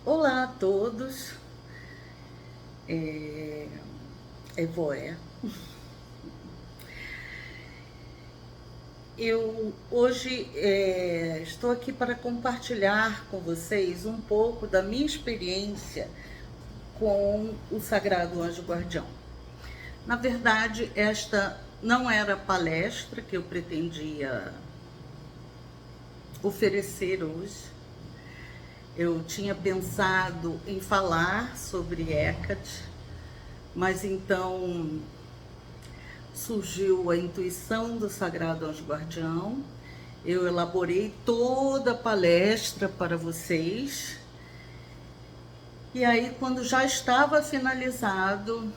Olá a todos, Voé. Eu hoje estou aqui para compartilhar com vocês um pouco da minha experiência com o Sagrado Anjo Guardião. Na verdade, esta não era a palestra que eu pretendia oferecer hoje. Eu tinha pensado em falar sobre Hecate, mas então surgiu a intuição do Sagrado Anjo Guardião. Eu elaborei toda a palestra para vocês. E aí, quando já estava finalizado,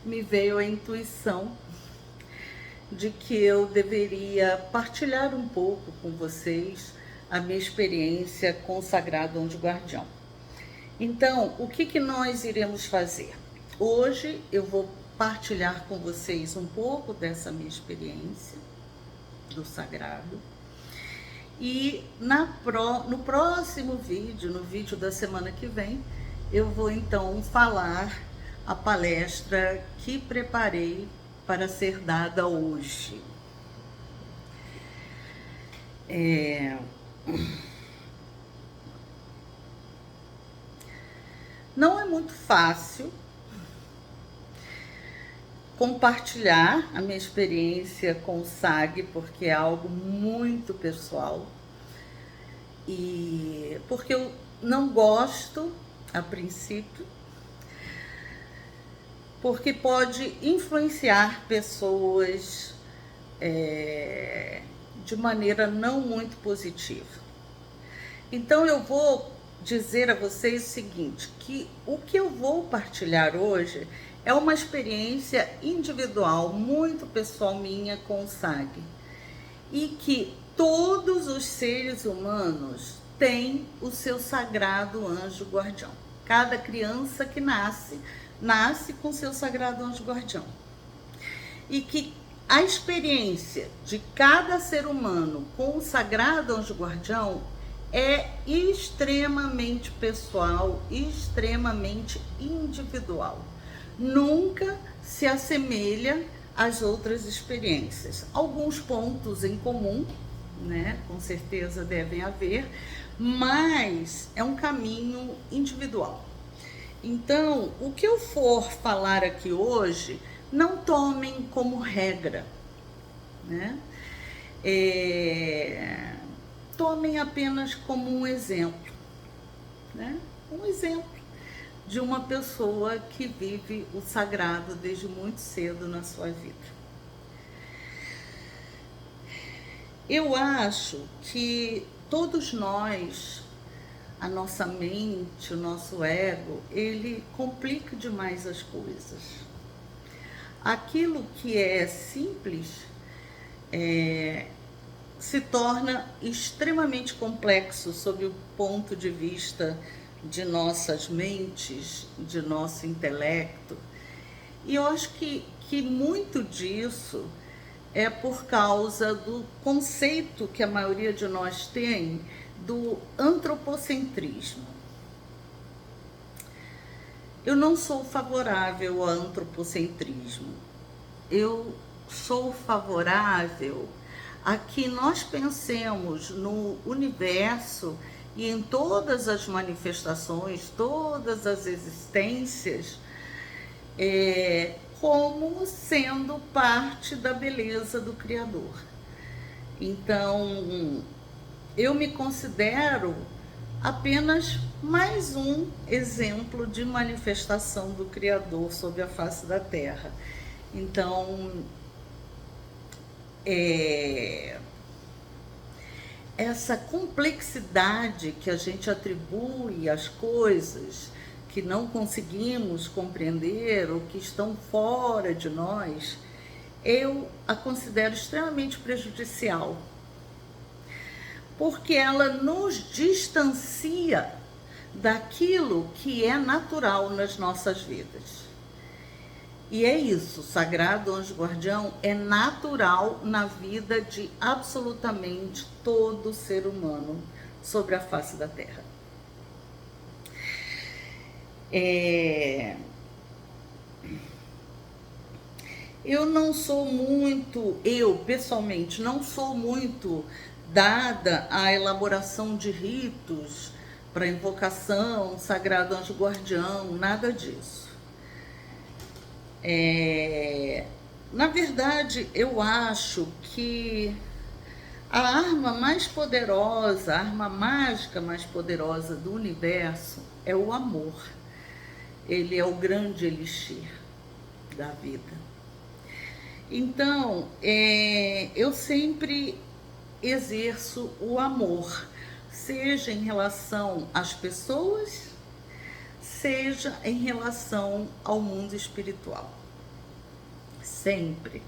me veio a intuição de que eu deveria partilhar um pouco com vocês a minha experiência com o Sagrado Anjo Guardião. Então, o que nós iremos fazer? Hoje eu vou partilhar com vocês um pouco dessa minha experiência do Sagrado. E no próximo vídeo, no vídeo da semana que vem, eu vou então falar a palestra que preparei para ser dada hoje. Não é muito fácil compartilhar a minha experiência com o SAG, porque é algo muito pessoal e porque eu não gosto a princípio, porque pode influenciar pessoas de maneira não muito positiva. Então eu vou dizer a vocês o seguinte, que o que eu vou partilhar hoje é uma experiência individual, muito pessoal minha com o SAG, e que todos os seres humanos têm o seu sagrado anjo guardião. Cada criança que nasce com seu sagrado anjo guardião. E que a experiência de cada ser humano com o sagrado anjo guardião é extremamente pessoal, extremamente individual. Nunca se assemelha às outras experiências. Alguns pontos em comum, né? Com certeza devem haver, mas é um caminho individual. Então, o que eu for falar aqui hoje, não tomem como regra, né? Tomem apenas como um exemplo, né? Um exemplo de uma pessoa que vive o sagrado desde muito cedo na sua vida. Eu acho que todos nós, a nossa mente, o nosso ego, ele complica demais as coisas. Aquilo que é simples se torna extremamente complexo sob o ponto de vista de nossas mentes, de nosso intelecto. E eu acho que muito disso é por causa do conceito que a maioria de nós tem do antropocentrismo. Eu não sou favorável ao antropocentrismo. Eu sou favorável a que nós pensemos no universo e em todas as manifestações, todas as existências, como sendo parte da beleza do Criador. Então, eu me considero apenas mais um exemplo de manifestação do Criador sobre a face da Terra. Então, essa complexidade que a gente atribui às coisas que não conseguimos compreender ou que estão fora de nós, eu a considero extremamente prejudicial, porque ela nos distancia daquilo que é natural nas nossas vidas. E é isso, o Sagrado Anjo Guardião é natural na vida de absolutamente todo ser humano sobre a face da Terra. É, eu não sou muito, eu pessoalmente não sou muito dada à elaboração de ritos para invocação, sagrado anjo guardião, nada disso. Na verdade, eu acho que a arma mais poderosa, a arma mágica mais poderosa do universo é o amor. Ele é o grande elixir da vida. Então, eu sempre exerço o amor, seja em relação às pessoas, seja em relação ao mundo espiritual. Sempre.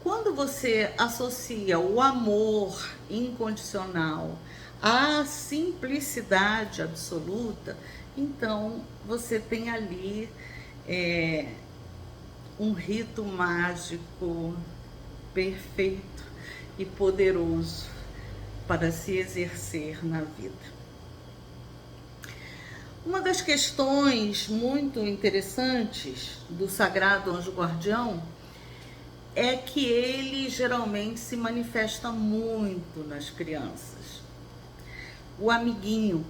Quando você associa o amor incondicional à simplicidade absoluta, então você tem ali um rito mágico perfeito e poderoso para se exercer na vida. Uma das questões muito interessantes do Sagrado Anjo Guardião é que ele geralmente se manifesta muito nas crianças. O amiguinho,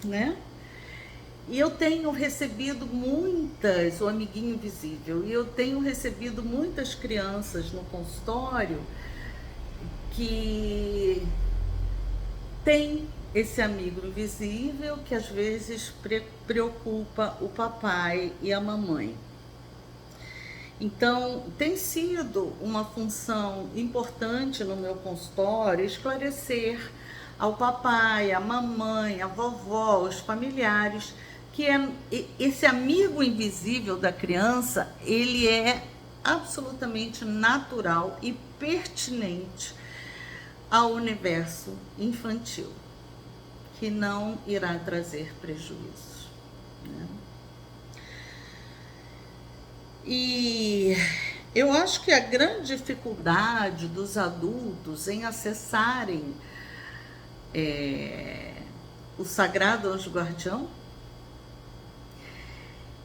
né? E eu tenho recebido muitas, o amiguinho invisível, e eu tenho recebido muitas crianças no consultório que tem esse amigo invisível que às vezes preocupa o papai e a mamãe. Então, tem sido uma função importante no meu consultório esclarecer ao papai, à mamãe, à vovó, aos familiares, que esse amigo invisível da criança, ele é absolutamente natural e pertinente ao universo infantil, que não irá trazer prejuízos, né? E eu acho que a grande dificuldade dos adultos em acessarem o Sagrado Anjo Guardião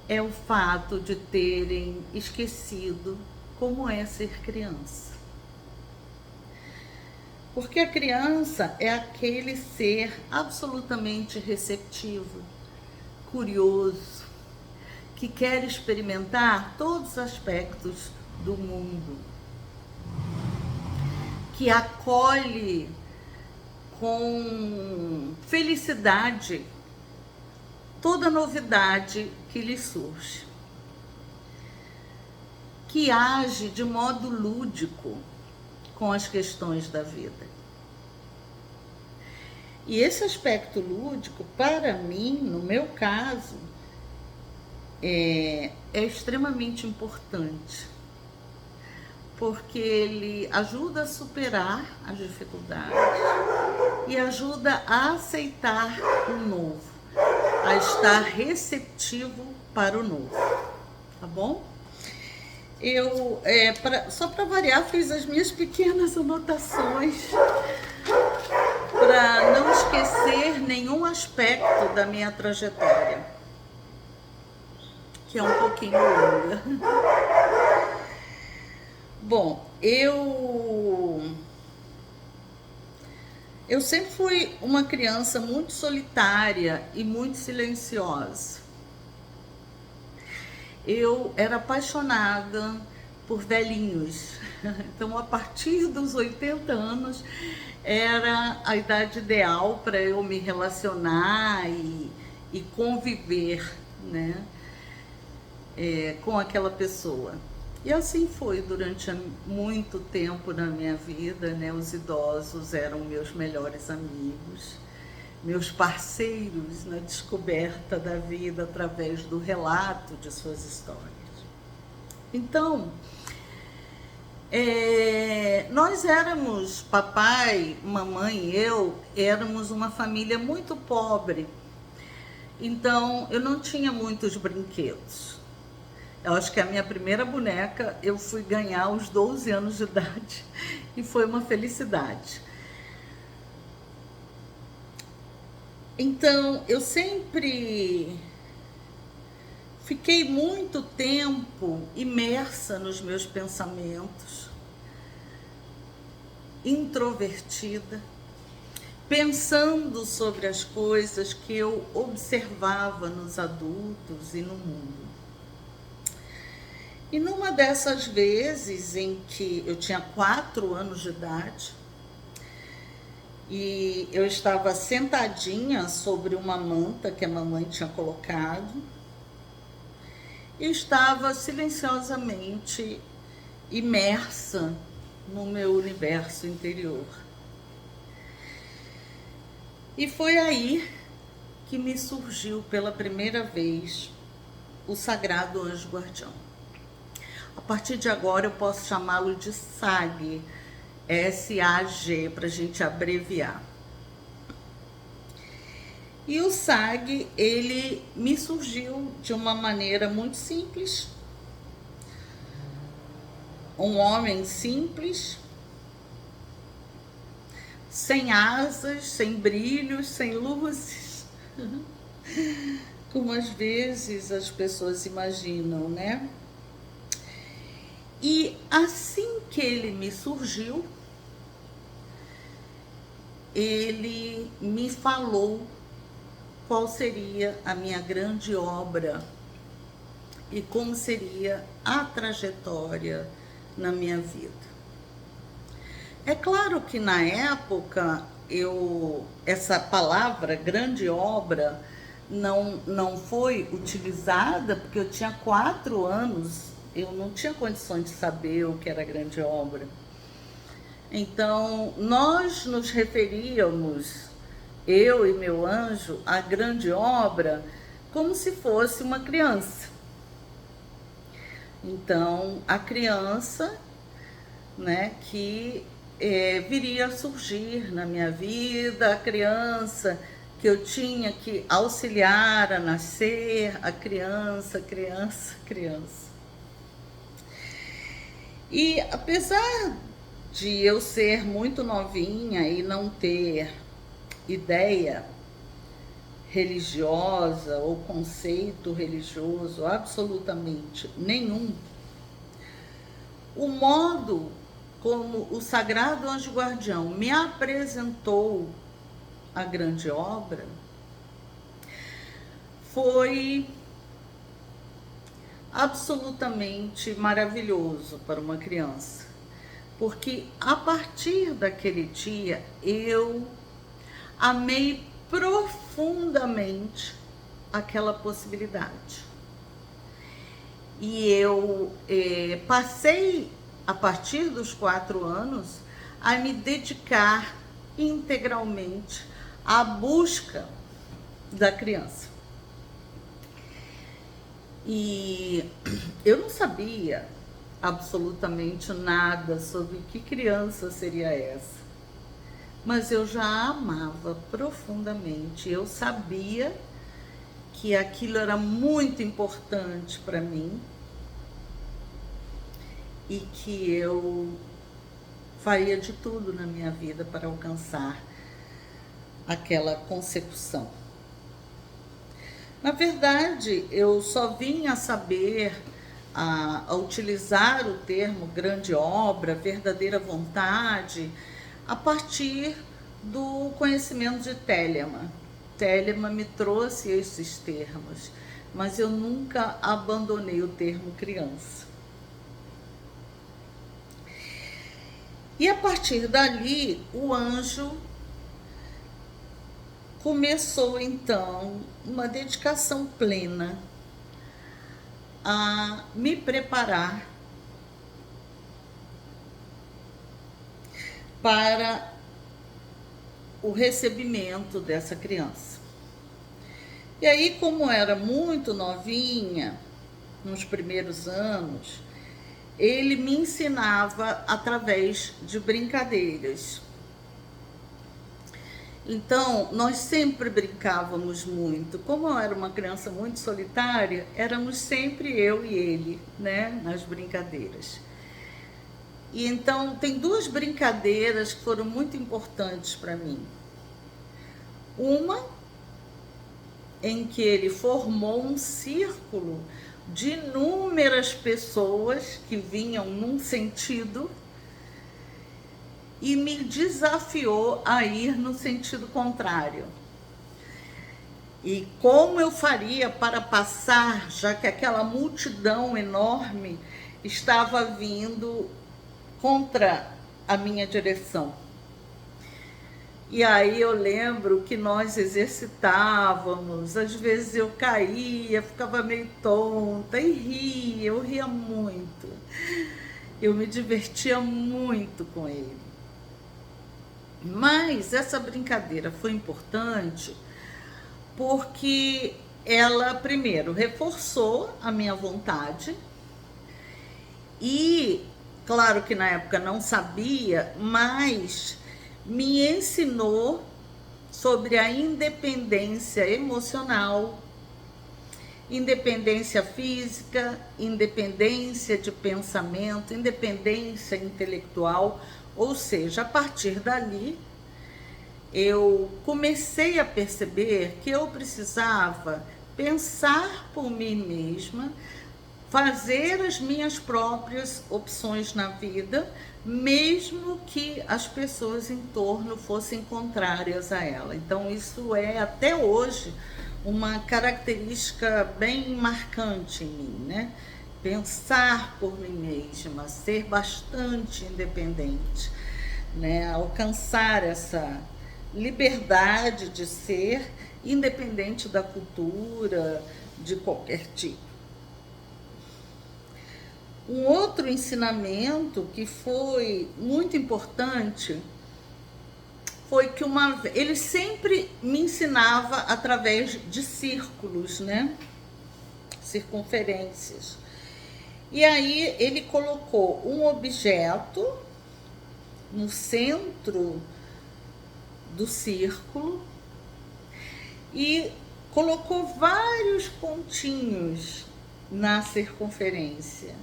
é o fato de terem esquecido como é ser criança. Porque a criança é aquele ser absolutamente receptivo, curioso, que quer experimentar todos os aspectos do mundo, que acolhe com felicidade toda novidade que lhe surge, que age de modo lúdico com as questões da vida. E esse aspecto lúdico, para mim, no meu caso, é extremamente importante, porque ele ajuda a superar as dificuldades e ajuda a aceitar o novo, a estar receptivo para o novo, tá bom? Eu, só para variar, fiz as minhas pequenas anotações para não esquecer nenhum aspecto da minha trajetória, que é um pouquinho longa. Bom, eu sempre fui uma criança muito solitária e muito silenciosa. Eu era apaixonada por velhinhos. Então, a partir dos 80 anos, era a idade ideal para eu me relacionar e conviver, né, com aquela pessoa. E assim foi durante muito tempo na minha vida, né? Os idosos eram meus melhores amigos, meus parceiros na descoberta da vida através do relato de suas histórias. Então, nós éramos, papai, mamãe e eu, éramos uma família muito pobre. Então, eu não tinha muitos brinquedos. Eu acho que a minha primeira boneca eu fui ganhar aos 12 anos de idade e foi uma felicidade. Então, eu sempre Fiquei muito tempo imersa nos meus pensamentos, introvertida, pensando sobre as coisas que eu observava nos adultos e no mundo. E numa dessas vezes em que eu tinha 4 anos de idade, e eu estava sentadinha sobre uma manta que a mamãe tinha colocado, e estava silenciosamente imersa no meu universo interior. E foi aí que me surgiu pela primeira vez o Sagrado Anjo Guardião. A partir de agora eu posso chamá-lo de SAG, S-A-G, para a gente abreviar. E o SAG, ele me surgiu de uma maneira muito simples. Um homem simples, sem asas, sem brilhos, sem luzes, como às vezes as pessoas imaginam, né? E assim que ele me surgiu, ele me falou qual seria a minha grande obra e como seria a trajetória na minha vida. É claro que na época essa palavra grande obra não foi utilizada, porque eu tinha 4 anos, eu não tinha condições de saber o que era grande obra. Então nós nos referíamos, eu e meu anjo, a grande obra como se fosse uma criança. Então, a criança, né, que viria a surgir na minha vida, a criança que eu tinha que auxiliar a nascer, a criança. E apesar de eu ser muito novinha e não ter ideia religiosa ou conceito religioso absolutamente nenhum, o modo como o Sagrado Anjo Guardião me apresentou a grande obra foi absolutamente maravilhoso para uma criança, porque a partir daquele dia eu amei profundamente aquela possibilidade. E eu passei, a partir dos 4 anos, a me dedicar integralmente à busca da criança. E eu não sabia absolutamente nada sobre que criança seria essa, mas eu já a amava profundamente. Eu sabia que aquilo era muito importante para mim e que eu faria de tudo na minha vida para alcançar aquela consecução. Na verdade, eu só vim a saber, a utilizar o termo grande obra, verdadeira vontade, a partir do conhecimento de Telemann. Telemann me trouxe esses termos, mas eu nunca abandonei o termo criança. E a partir dali, o anjo começou então uma dedicação plena a me preparar para o recebimento dessa criança. E aí, como era muito novinha, nos primeiros anos, ele me ensinava através de brincadeiras. Então, nós sempre brincávamos muito. Como eu era uma criança muito solitária, éramos sempre eu e ele, né, nas brincadeiras. E então, tem 2 brincadeiras que foram muito importantes para mim. Uma em que ele formou um círculo de inúmeras pessoas que vinham num sentido e me desafiou a ir no sentido contrário. E como eu faria para passar, já que aquela multidão enorme estava vindo contra a minha direção? E aí eu lembro que nós exercitávamos, às vezes eu caía, ficava meio tonta e ria, eu ria muito. Eu me divertia muito com ele. Mas essa brincadeira foi importante porque ela, primeiro, reforçou a minha vontade e, claro que na época não sabia, mas me ensinou sobre a independência emocional, independência física, independência de pensamento, independência intelectual. Ou seja, a partir dali, eu comecei a perceber que eu precisava pensar por mim mesma, fazer as minhas próprias opções na vida, mesmo que as pessoas em torno fossem contrárias a ela. Então, isso é até hoje uma característica bem marcante em mim, né? Pensar por mim mesma, ser bastante independente, né? Alcançar essa liberdade de ser independente da cultura, de qualquer tipo. Um outro ensinamento que foi muito importante foi que ele sempre me ensinava através de círculos, né? Circunferências. E aí ele colocou um objeto no centro do círculo e colocou vários pontinhos na circunferência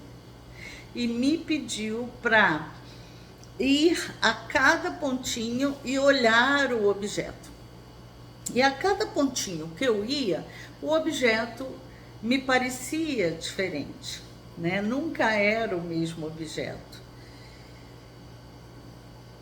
e me pediu para ir a cada pontinho e olhar o objeto. E a cada pontinho que eu ia, o objeto me parecia diferente, né? Nunca era o mesmo objeto.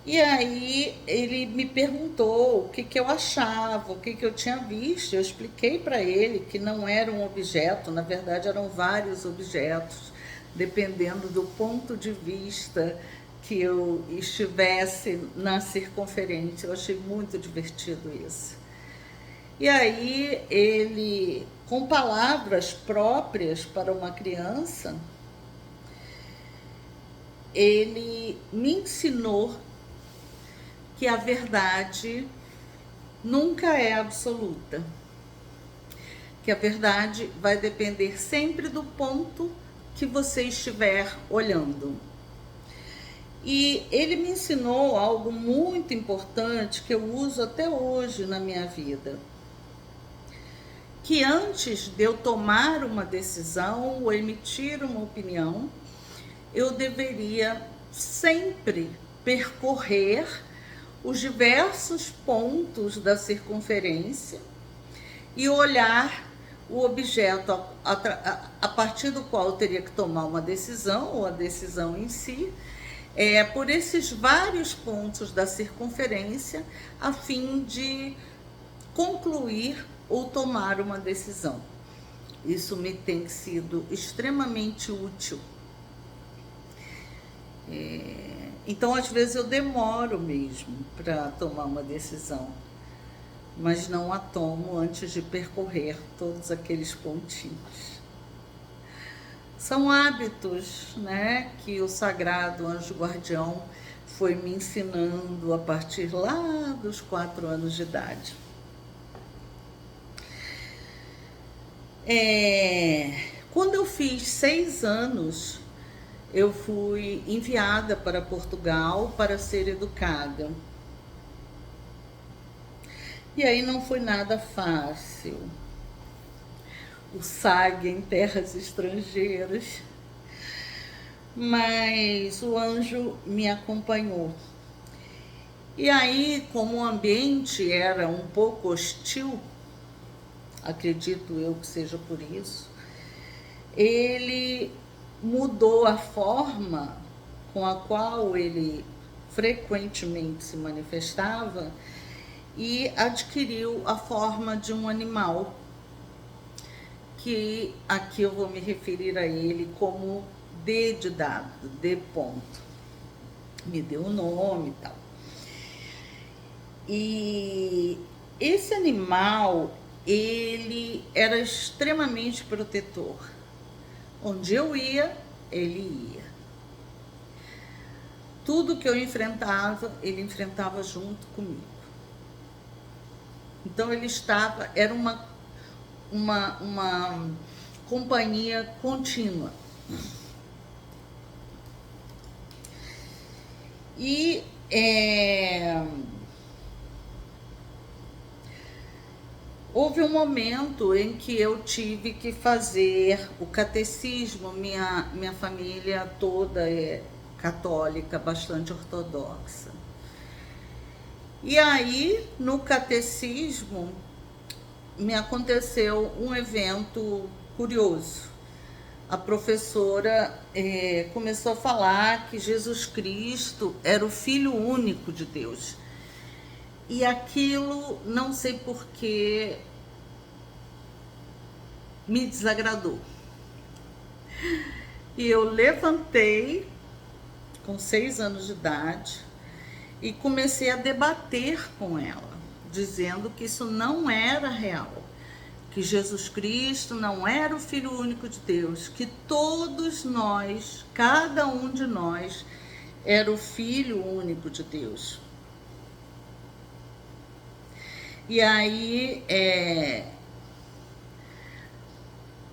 E aí ele me perguntou o que eu achava, o que eu tinha visto. Eu expliquei para ele que não era um objeto, na verdade eram vários objetos, dependendo do ponto de vista que eu estivesse na circunferência. Eu achei muito divertido isso. E aí ele, com palavras próprias para uma criança, ele me ensinou que a verdade nunca é absoluta, que a verdade vai depender sempre do ponto que você estiver olhando. E ele me ensinou algo muito importante que eu uso até hoje na minha vida, que antes de eu tomar uma decisão ou emitir uma opinião, eu deveria sempre percorrer os diversos pontos da circunferência e olhar o objeto a partir do qual eu teria que tomar uma decisão, ou a decisão em si, por esses vários pontos da circunferência, a fim de concluir ou tomar uma decisão. Isso me tem sido extremamente útil. Então, às vezes eu demoro mesmo para tomar uma decisão, mas não a tomo antes de percorrer todos aqueles pontinhos. São hábitos, né, que o sagrado anjo guardião foi me ensinando a partir lá dos 4 anos de idade. Quando eu fiz 6 anos, eu fui enviada para Portugal para ser educada. E aí não foi nada fácil. O SAG em terras estrangeiras. Mas o anjo me acompanhou. E aí, como o ambiente era um pouco hostil acredito eu que seja por isso, ele mudou a forma com a qual ele frequentemente se manifestava e adquiriu a forma de um animal, que aqui eu vou me referir a ele como D de dado, D ponto. Me deu o nome e tal. E esse animal, ele era extremamente protetor. Onde eu ia, ele ia. Tudo que eu enfrentava, ele enfrentava junto comigo. Então ele estava, era uma companhia contínua. E houve um momento em que eu tive que fazer o catecismo. Minha família toda é católica, bastante ortodoxa. E aí, no catecismo, me aconteceu um evento curioso. A professora começou a falar que Jesus Cristo era o Filho único de Deus. E aquilo, não sei porquê, me desagradou. E eu levantei, com 6 anos de idade, e comecei a debater com ela, dizendo que isso não era real, que Jesus Cristo não era o Filho único de Deus, que todos nós, cada um de nós, era o Filho único de Deus. E aí,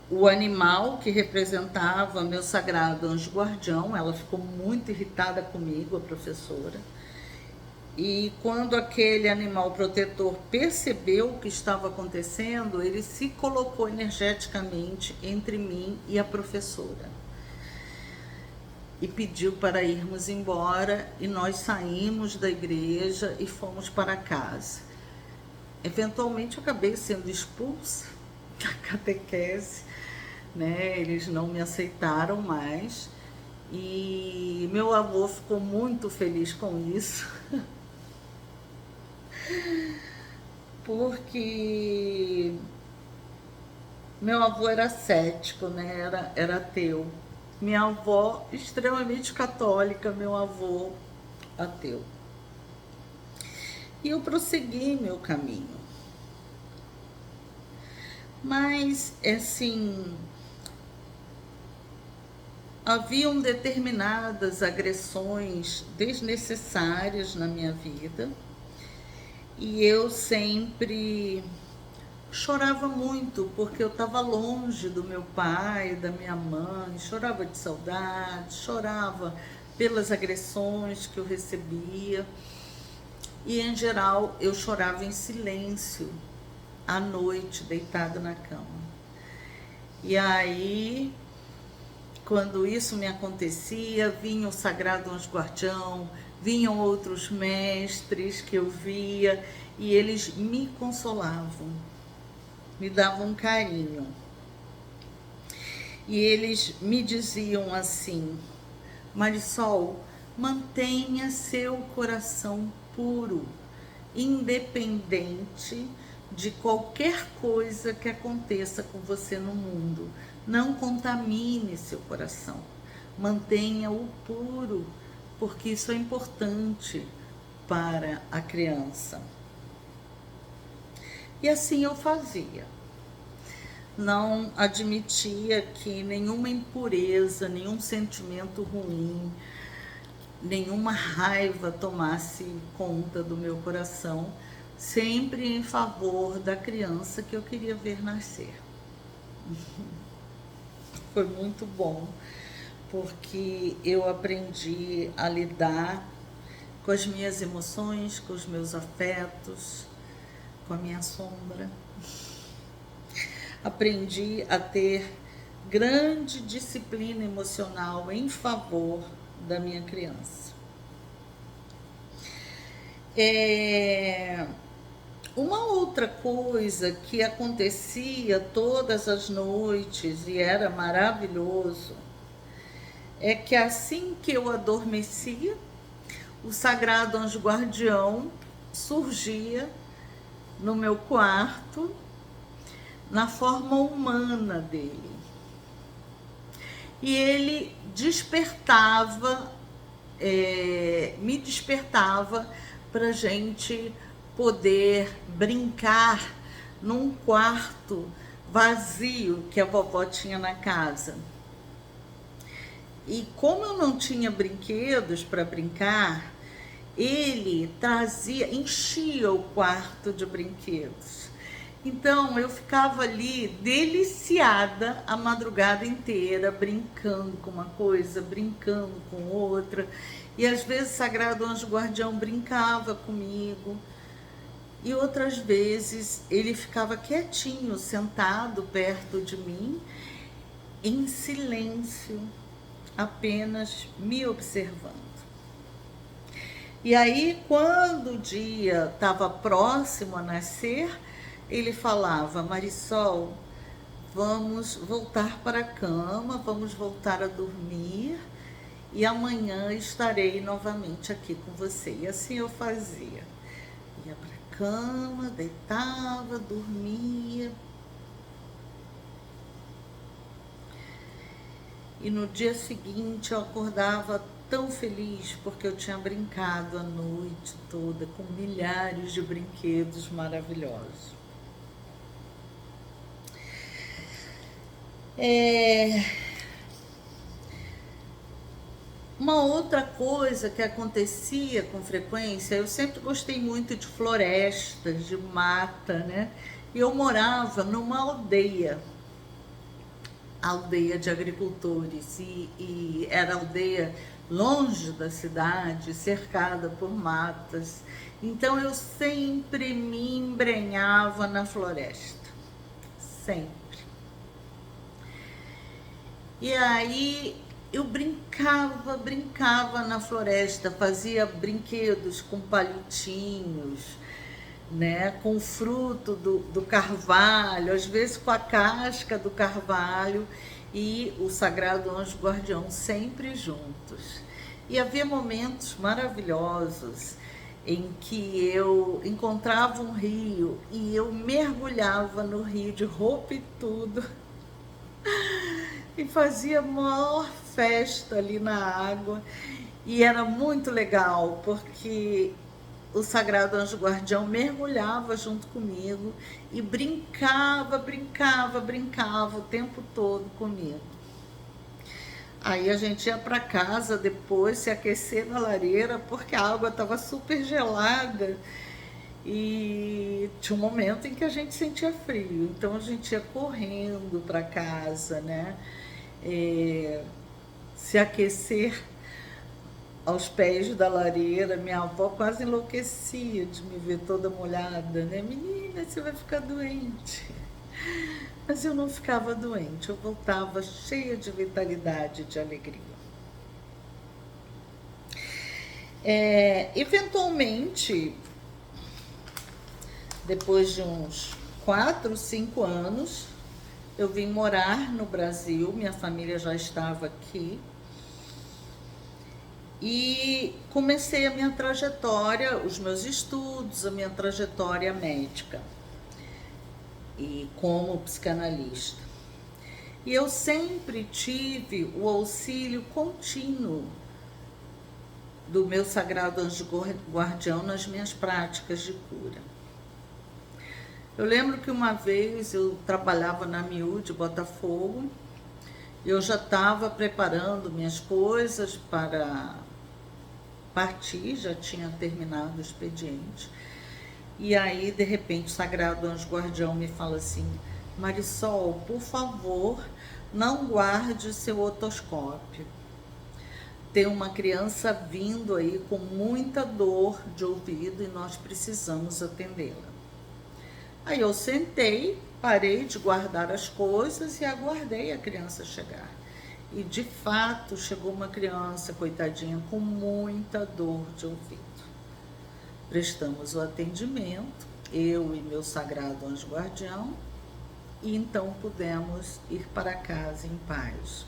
o animal que representava meu sagrado anjo guardião, ela ficou muito irritada comigo, a professora. E quando aquele animal protetor percebeu o que estava acontecendo, ele se colocou energeticamente entre mim e a professora. E pediu para irmos embora, e nós saímos da igreja e fomos para casa. Eventualmente eu acabei sendo expulsa da catequese, né? Eles não me aceitaram mais. E meu avô ficou muito feliz com isso. Porque meu avô era cético, né? Era ateu. Minha avó extremamente católica, meu avô ateu. E eu prossegui meu caminho. Mas, assim, haviam determinadas agressões desnecessárias na minha vida. E eu sempre chorava muito, porque eu estava longe do meu pai, da minha mãe, chorava de saudade, chorava pelas agressões que eu recebia. E, em geral, eu chorava em silêncio, à noite, deitada na cama. E aí, quando isso me acontecia, vinha o Sagrado Anjo Guardião, vinham outros mestres que eu via, e eles me consolavam, me davam um carinho. E eles me diziam assim: Marisol, mantenha seu coração puro, independente de qualquer coisa que aconteça com você no mundo. Não contamine seu coração, mantenha-o puro, porque isso é importante para a criança. E assim eu fazia. Não admitia que nenhuma impureza, nenhum sentimento ruim, nenhuma raiva tomasse conta do meu coração, sempre em favor da criança que eu queria ver nascer. Foi muito bom, porque eu aprendi a lidar com as minhas emoções, com os meus afetos, com a minha sombra. Aprendi a ter grande disciplina emocional em favor da minha criança. Uma outra coisa que acontecia todas as noites e era maravilhoso é que assim que eu adormecia, o sagrado anjo guardião surgia no meu quarto na forma humana dele. E ele despertava, me despertava para a gente poder brincar num quarto vazio que a vovó tinha na casa. E como eu não tinha brinquedos para brincar, ele trazia, enchia o quarto de brinquedos. Então eu ficava ali deliciada a madrugada inteira, brincando com uma coisa, brincando com outra. E às vezes o Sagrado Anjo Guardião brincava comigo. E outras vezes ele ficava quietinho, sentado perto de mim, em silêncio, apenas me observando. E aí, quando o dia estava próximo a nascer, ele falava: Marisol, vamos voltar para a cama, vamos voltar a dormir e amanhã estarei novamente aqui com você. E assim eu fazia. Ia para a cama, deitava, dormia. E no dia seguinte eu acordava tão feliz porque eu tinha brincado a noite toda com milhares de brinquedos maravilhosos. Uma outra coisa que acontecia com frequência, eu sempre gostei muito de florestas, de mata, né? E eu morava numa aldeia de agricultores, e era aldeia longe da cidade, cercada por matas. Então eu sempre me embrenhava na floresta, sempre. E aí eu brincava na floresta, fazia brinquedos com palitinhos, né, com o fruto do carvalho, às vezes com a casca do carvalho e o Sagrado Anjo Guardião sempre juntos. E havia momentos maravilhosos em que eu encontrava um rio e eu mergulhava no rio de roupa e tudo e fazia a maior festa ali na água. E era muito legal, porque o Sagrado Anjo Guardião mergulhava junto comigo e brincava o tempo todo comigo. Aí a gente ia para casa depois se aquecer na lareira, porque a água estava super gelada e tinha um momento em que a gente sentia frio, então a gente ia correndo para casa, né? Se aquecer aos pés da lareira. Minha avó quase enlouquecia de me ver toda molhada, né? Menina, você vai ficar doente. Mas eu não ficava doente, eu voltava cheia de vitalidade, de alegria. Eventualmente, depois de uns 4, 5 anos, eu vim morar no Brasil, minha família já estava aqui. E comecei a minha trajetória, os meus estudos, a minha trajetória médica e como psicanalista. E eu sempre tive o auxílio contínuo do meu Sagrado Anjo Guardião nas minhas práticas de cura. Eu lembro que uma vez eu trabalhava na Miú de Botafogo, eu já estava preparando minhas coisas para partir, já tinha terminado o expediente. E aí, de repente, o Sagrado Anjo Guardião me fala assim: Marisol, por favor, não guarde seu otoscópio. Tem uma criança vindo aí com muita dor de ouvido e nós precisamos atendê-la. Aí eu sentei, parei de guardar as coisas e aguardei a criança chegar. E de fato chegou uma criança, coitadinha, com muita dor de ouvido. Prestamos o atendimento eu e meu sagrado anjo guardião, e então pudemos ir para casa em paz.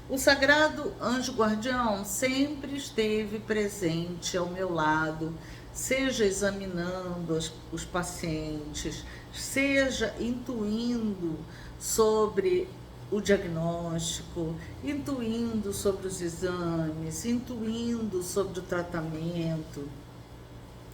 O sagrado anjo guardião sempre esteve presente ao meu lado, seja examinando os pacientes, seja intuindo sobre o diagnóstico, intuindo sobre os exames, intuindo sobre o tratamento,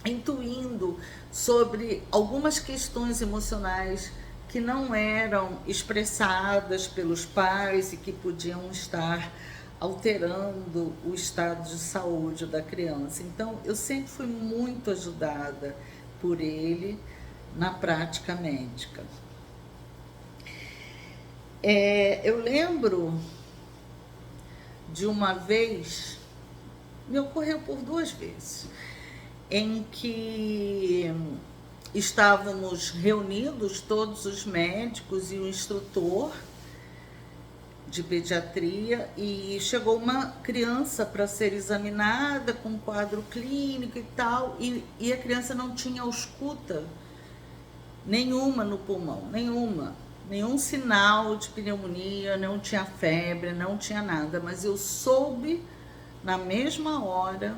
intuindo sobre algumas questões emocionais que não eram expressadas pelos pais e que podiam estar alterando o estado de saúde da criança. Então, eu sempre fui muito ajudada por ele na prática médica. Eu lembro de uma vez, me ocorreu por 2 vezes, em que estávamos reunidos, todos os médicos e o instrutor de pediatria, e chegou uma criança para ser examinada com quadro clínico e tal, e a criança não tinha ausculta nenhuma no pulmão, nenhum sinal de pneumonia, não tinha febre, não tinha nada, mas eu soube na mesma hora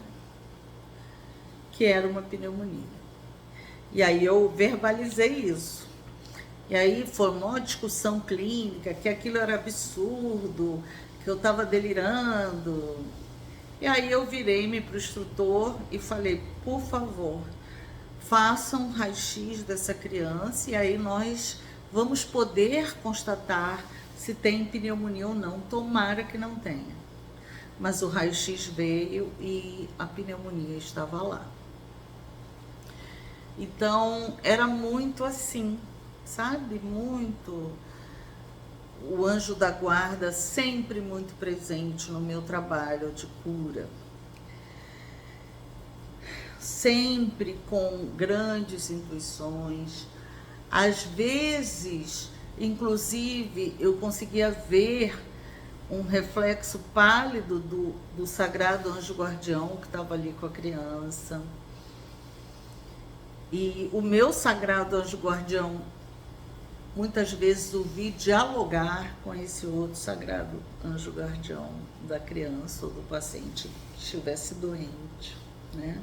que era uma pneumonia. E aí eu verbalizei isso. E aí foi uma discussão clínica, que aquilo era absurdo, que eu estava delirando. E aí eu virei-me para o instrutor e falei, por favor, façam um raio-x dessa criança e aí nós vamos poder constatar se tem pneumonia ou não. Tomara que não tenha. Mas o raio-x veio e a pneumonia estava lá. Então, era muito assim, sabe? Muito. O anjo da guarda sempre muito presente no meu trabalho de cura. Sempre com grandes intuições. Às vezes, inclusive, eu conseguia ver um reflexo pálido do sagrado anjo guardião que estava ali com a criança. E o meu sagrado anjo guardião, muitas vezes ouvi dialogar com esse outro sagrado anjo guardião da criança ou do paciente que estivesse doente, né?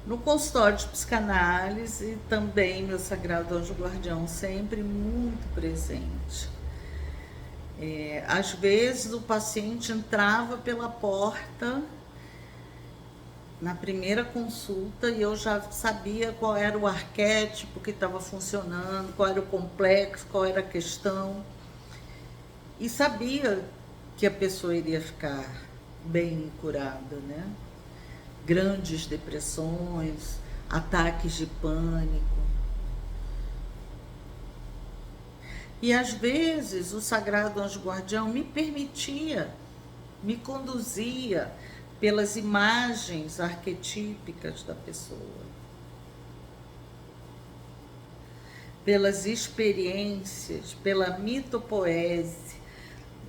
No consultório de psicanálise, também meu sagrado anjo guardião sempre muito presente. Às vezes o paciente entrava pela porta na primeira consulta e eu já sabia qual era o arquétipo que estava funcionando, qual era o complexo, qual era a questão. E sabia que a pessoa iria ficar bem curada, né? Grandes depressões, ataques de pânico. E às vezes o sagrado anjo guardião me permitia, me conduzia pelas imagens arquetípicas da pessoa, pelas experiências, pela mitopoese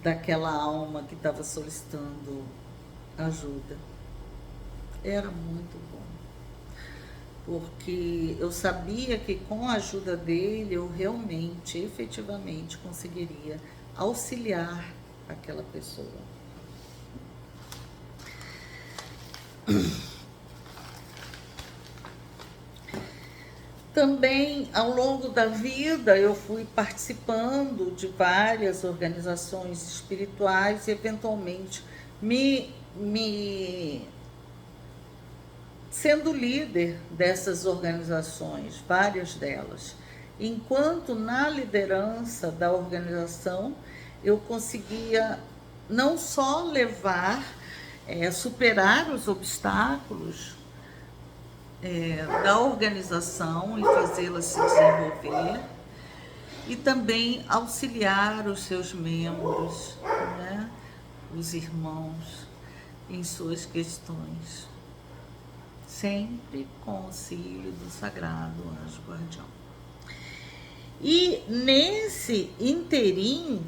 daquela alma que estava solicitando ajuda. Era muito bom, porque eu sabia que com a ajuda dele eu realmente, efetivamente conseguiria auxiliar aquela pessoa. Também, ao longo da vida, eu fui participando de várias organizações espirituais e, eventualmente, sendo líder dessas organizações, várias delas. Enquanto na liderança da organização, eu conseguia não só superar os obstáculos da organização e fazê-la se desenvolver, e também auxiliar os seus membros, né, os irmãos, em suas questões, sempre com o auxílio do sagrado anjo guardião. E nesse interim,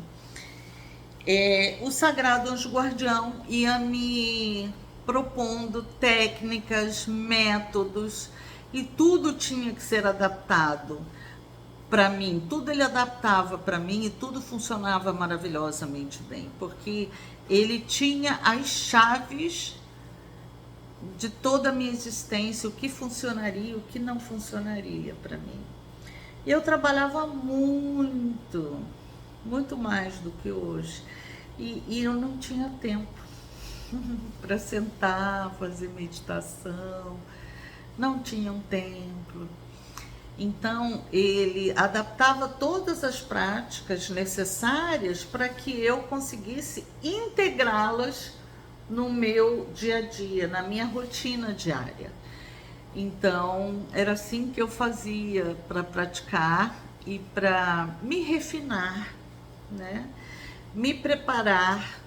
o sagrado anjo guardião ia me propondo técnicas, métodos e tudo tinha que ser adaptado para mim, tudo ele adaptava para mim e tudo funcionava maravilhosamente bem, porque ele tinha as chaves de toda a minha existência, o que funcionaria, o que não funcionaria para mim. E eu trabalhava muito, muito mais do que hoje, e eu não tinha tempo para sentar, fazer meditação, não tinha um tempo. Então, ele adaptava todas as práticas necessárias para que eu conseguisse integrá-las no meu dia a dia, na minha rotina diária. Então, era assim que eu fazia para praticar e para me refinar, né? Me preparar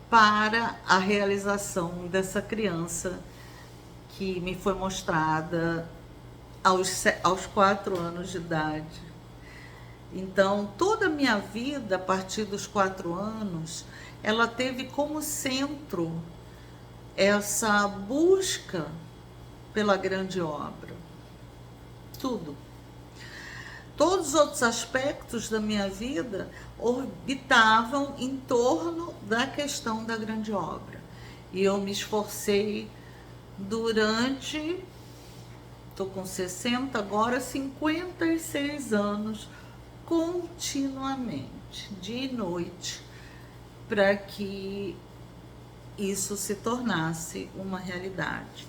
para a realização dessa criança que me foi mostrada aos 4 anos de idade. Então, toda a minha vida, a partir dos 4 anos, ela teve como centro essa busca pela grande obra. Tudo. Todos os outros aspectos da minha vida orbitavam em torno da questão da grande obra. E eu me esforcei durante, estou com 60, agora 56 anos, continuamente, dia e noite, para que isso se tornasse uma realidade.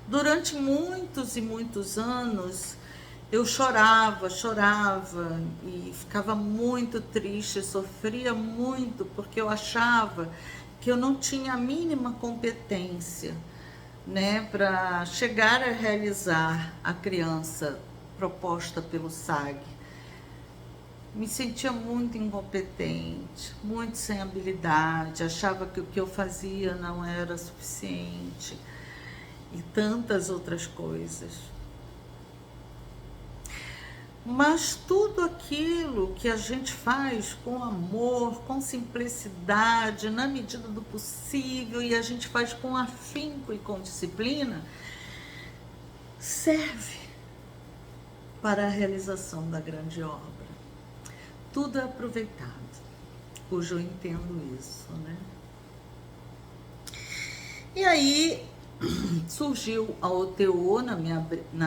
Durante muitos e muitos anos, eu chorava e ficava muito triste, sofria muito, porque eu achava que eu não tinha a mínima competência, né, para chegar a realizar a criança proposta pelo SAG. Me sentia muito incompetente, muito sem habilidade, achava que o que eu fazia não era suficiente e tantas outras coisas. Mas tudo aquilo que a gente faz com amor, com simplicidade, na medida do possível, e a gente faz com afinco e com disciplina, serve para a realização da grande obra. Tudo é aproveitado. Hoje eu entendo isso, né? E aí surgiu a OTO na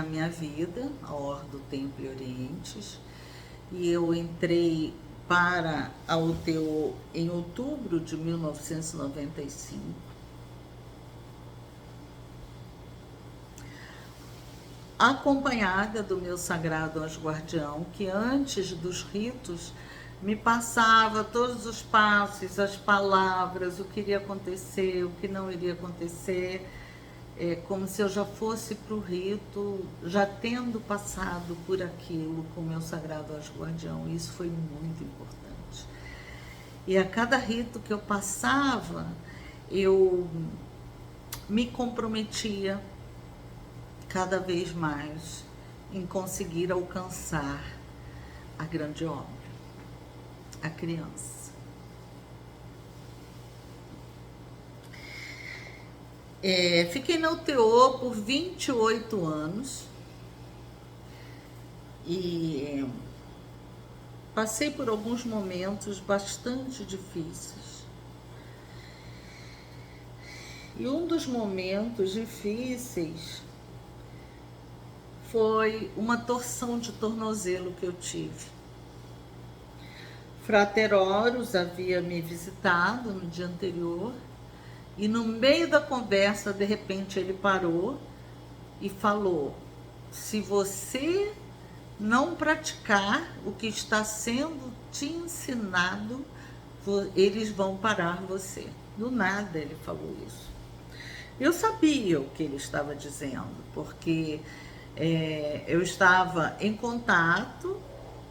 minha vida, a Ordem do Templo e Orientes, e eu entrei para a OTO em outubro de 1995. Acompanhada do meu sagrado anjo guardião, que antes dos ritos me passava todos os passos, as palavras, o que iria acontecer, o que não iria acontecer, como se eu já fosse para o rito, já tendo passado por aquilo com o meu sagrado anjo guardião. Isso foi muito importante. E a cada rito que eu passava, eu me comprometia cada vez mais em conseguir alcançar a grande obra, a criança. Fiquei na UTO por 28 anos e passei por alguns momentos bastante difíceis. E um dos momentos difíceis foi uma torção de tornozelo que eu tive. Frater Horus havia me visitado no dia anterior e no meio da conversa, de repente, ele parou e falou: se você não praticar o que está sendo te ensinado, eles vão parar você. Do nada ele falou isso. Eu sabia o que ele estava dizendo, porque eu estava em contato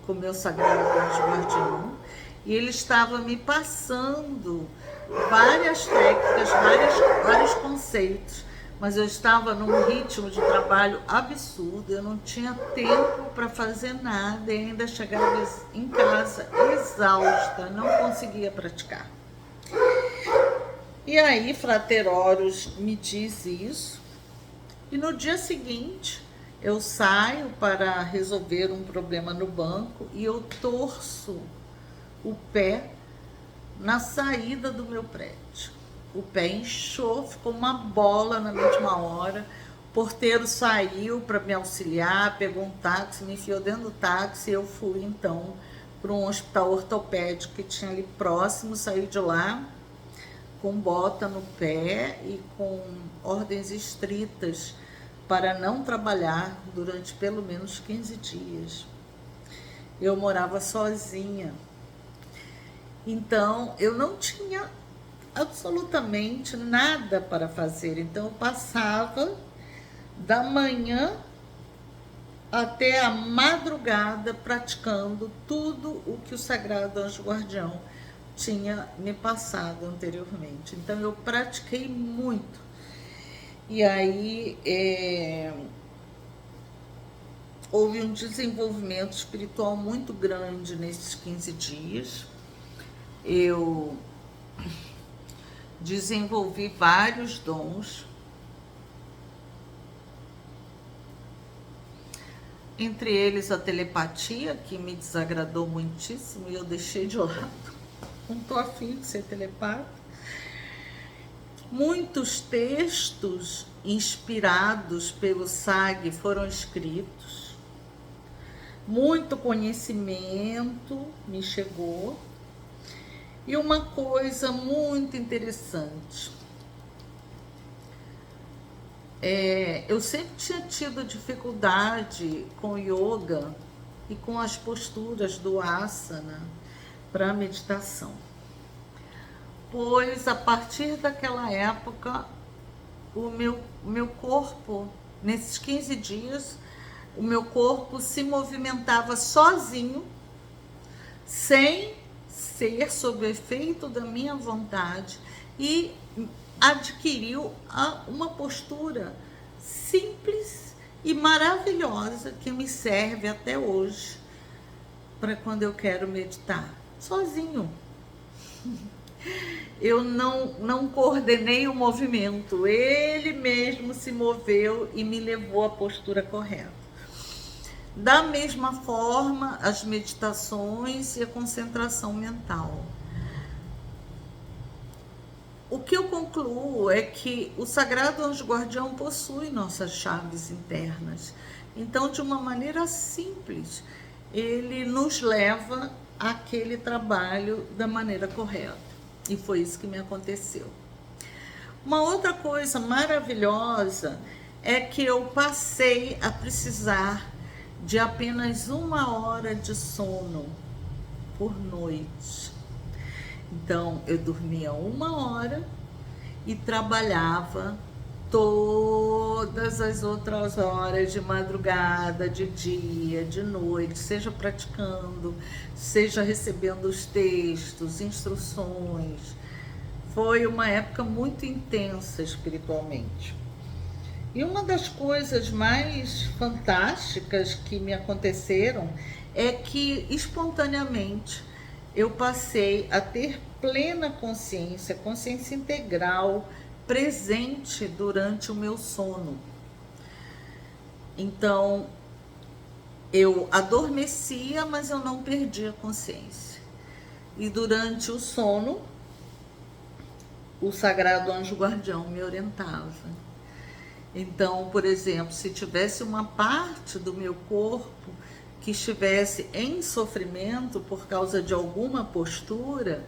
com o meu sagrado anjo guardião e ele estava me passando várias técnicas, vários conceitos, mas eu estava num ritmo de trabalho absurdo, eu não tinha tempo para fazer nada e ainda chegava em casa exausta, não conseguia praticar. E aí, Frater Horus me diz isso, e no dia seguinte eu saio para resolver um problema no banco e eu torço o pé na saída do meu prédio. O pé inchou, ficou uma bola na mesma hora. O porteiro saiu para me auxiliar, pegou um táxi, me enfiou dentro do táxi e eu fui então para um hospital ortopédico que tinha ali próximo, saí de lá com bota no pé e com ordens estritas para não trabalhar durante pelo menos 15 dias. Eu morava sozinha, então eu não tinha absolutamente nada para fazer. Então eu passava da manhã até a madrugada praticando tudo o que o Sagrado Anjo Guardião tinha me passado anteriormente. Então eu pratiquei muito. E aí houve um desenvolvimento espiritual muito grande nesses 15 dias. Eu desenvolvi vários dons, entre eles a telepatia, que me desagradou muitíssimo e eu deixei de lado. Não estou afim de ser telepata. Muitos textos inspirados pelo SAG foram escritos. Muito conhecimento me chegou. E uma coisa muito interessante. Eu sempre tinha tido dificuldade com yoga e com as posturas do asana para meditação. Pois a partir daquela época, o meu corpo, nesses 15 dias, o meu corpo se movimentava sozinho, sem ser sob o efeito da minha vontade, e adquiriu uma postura simples e maravilhosa que me serve até hoje para quando eu quero meditar, sozinho. Eu não coordenei o movimento, ele mesmo se moveu e me levou à postura correta. Da mesma forma, as meditações e a concentração mental. O que eu concluo é que o Sagrado Anjo Guardião possui nossas chaves internas. Então, de uma maneira simples, ele nos leva àquele trabalho da maneira correta. E foi isso que me aconteceu. Uma outra coisa maravilhosa é que eu passei a precisar de apenas 1 hora de sono por noite. Então, eu dormia 1 hora e trabalhava todas as outras horas de madrugada, de dia, de noite, seja praticando, seja recebendo os textos, instruções. Foi uma época muito intensa espiritualmente. E uma das coisas mais fantásticas que me aconteceram é que, espontaneamente, eu passei a ter plena consciência, consciência integral, presente durante o meu sono. Então, eu adormecia, mas eu não perdia a consciência. E durante o sono, o Sagrado Anjo Guardião me orientava. Então, por exemplo, se tivesse uma parte do meu corpo que estivesse em sofrimento por causa de alguma postura,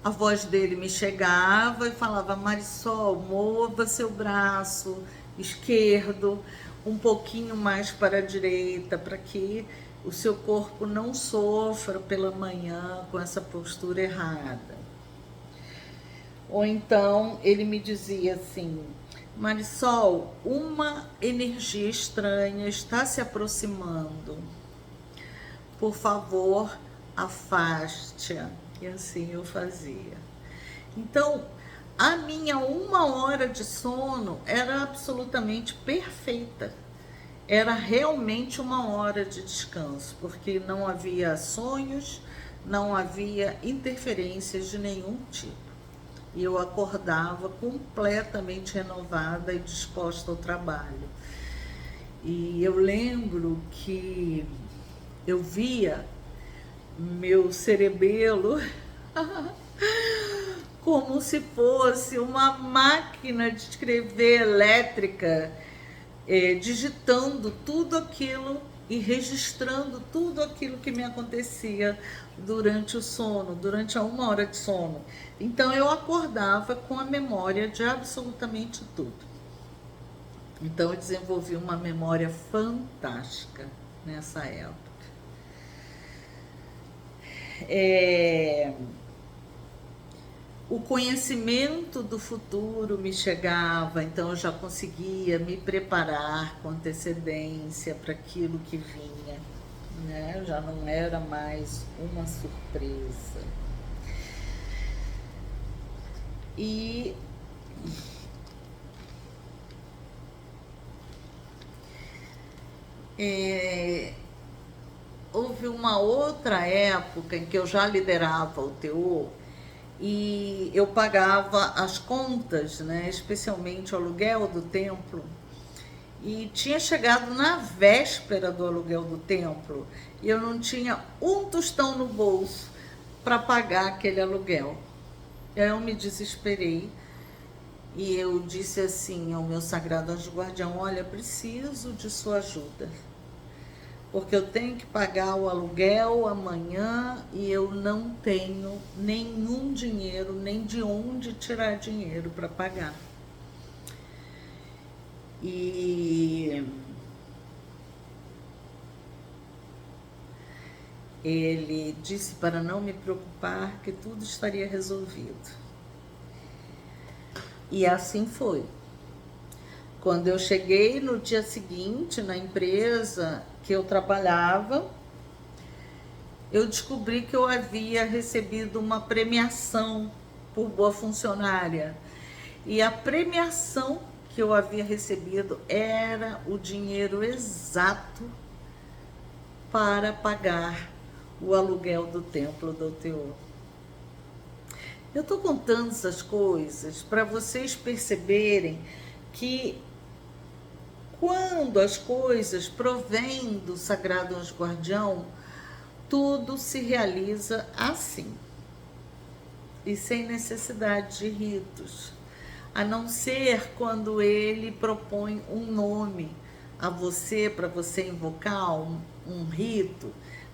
a voz dele me chegava e falava: Marisol, mova seu braço esquerdo um pouquinho mais para a direita, para que o seu corpo não sofra pela manhã com essa postura errada. Ou então ele me dizia assim: Marisol, uma energia estranha está se aproximando. Por favor, afaste-a. E assim eu fazia. Então, a minha 1 hora de sono era absolutamente perfeita. Era realmente 1 hora de descanso, porque não havia sonhos, não havia interferências de nenhum tipo. e eu acordava completamente renovada e disposta ao trabalho. E eu lembro que eu via meu cerebelo como se fosse uma máquina de escrever elétrica, digitando tudo aquilo e registrando tudo aquilo que me acontecia durante o sono, durante a 1 hora de sono. Então eu acordava com a memória de absolutamente tudo. Então eu desenvolvi uma memória fantástica nessa época. O conhecimento do futuro me chegava, então eu já conseguia me preparar com antecedência para aquilo que vinha, né? Já não era mais uma surpresa. E houve uma outra época em que eu já liderava o TO e eu pagava as contas, né, especialmente o aluguel do templo, e tinha chegado na véspera do aluguel do templo e eu não tinha um tostão no bolso para pagar aquele aluguel. E aí eu me desesperei e eu disse assim ao meu sagrado anjo guardião: olha, preciso de sua ajuda, porque eu tenho que pagar o aluguel amanhã e eu não tenho nenhum dinheiro, nem de onde tirar dinheiro para pagar. E ele disse para não me preocupar, que tudo estaria resolvido. E assim foi. Quando eu cheguei no dia seguinte na empresa que eu trabalhava, eu descobri que eu havia recebido uma premiação por boa funcionária. E a premiação que eu havia recebido era o dinheiro exato para pagar o aluguel do templo do TO. Eu estou contando essas coisas para vocês perceberem que quando as coisas provêm do Sagrado Anjo Guardião, tudo se realiza assim, e sem necessidade de ritos, a não ser quando ele propõe um nome a você, para você invocar um rito,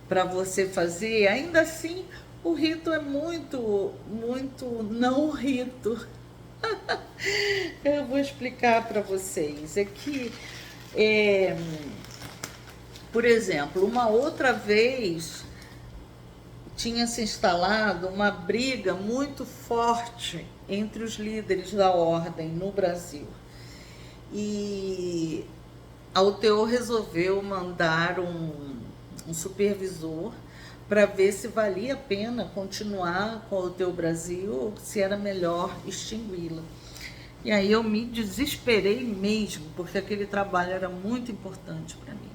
para você fazer. Ainda assim, o rito é muito não rito. Eu vou explicar para vocês. É que, por exemplo, uma outra vez tinha se instalado uma briga muito forte entre os líderes da ordem no Brasil. E a UTO resolveu mandar um supervisor para ver se valia a pena continuar com a UTO Brasil ou se era melhor extingui-la. E aí eu me desesperei mesmo, porque aquele trabalho era muito importante para mim.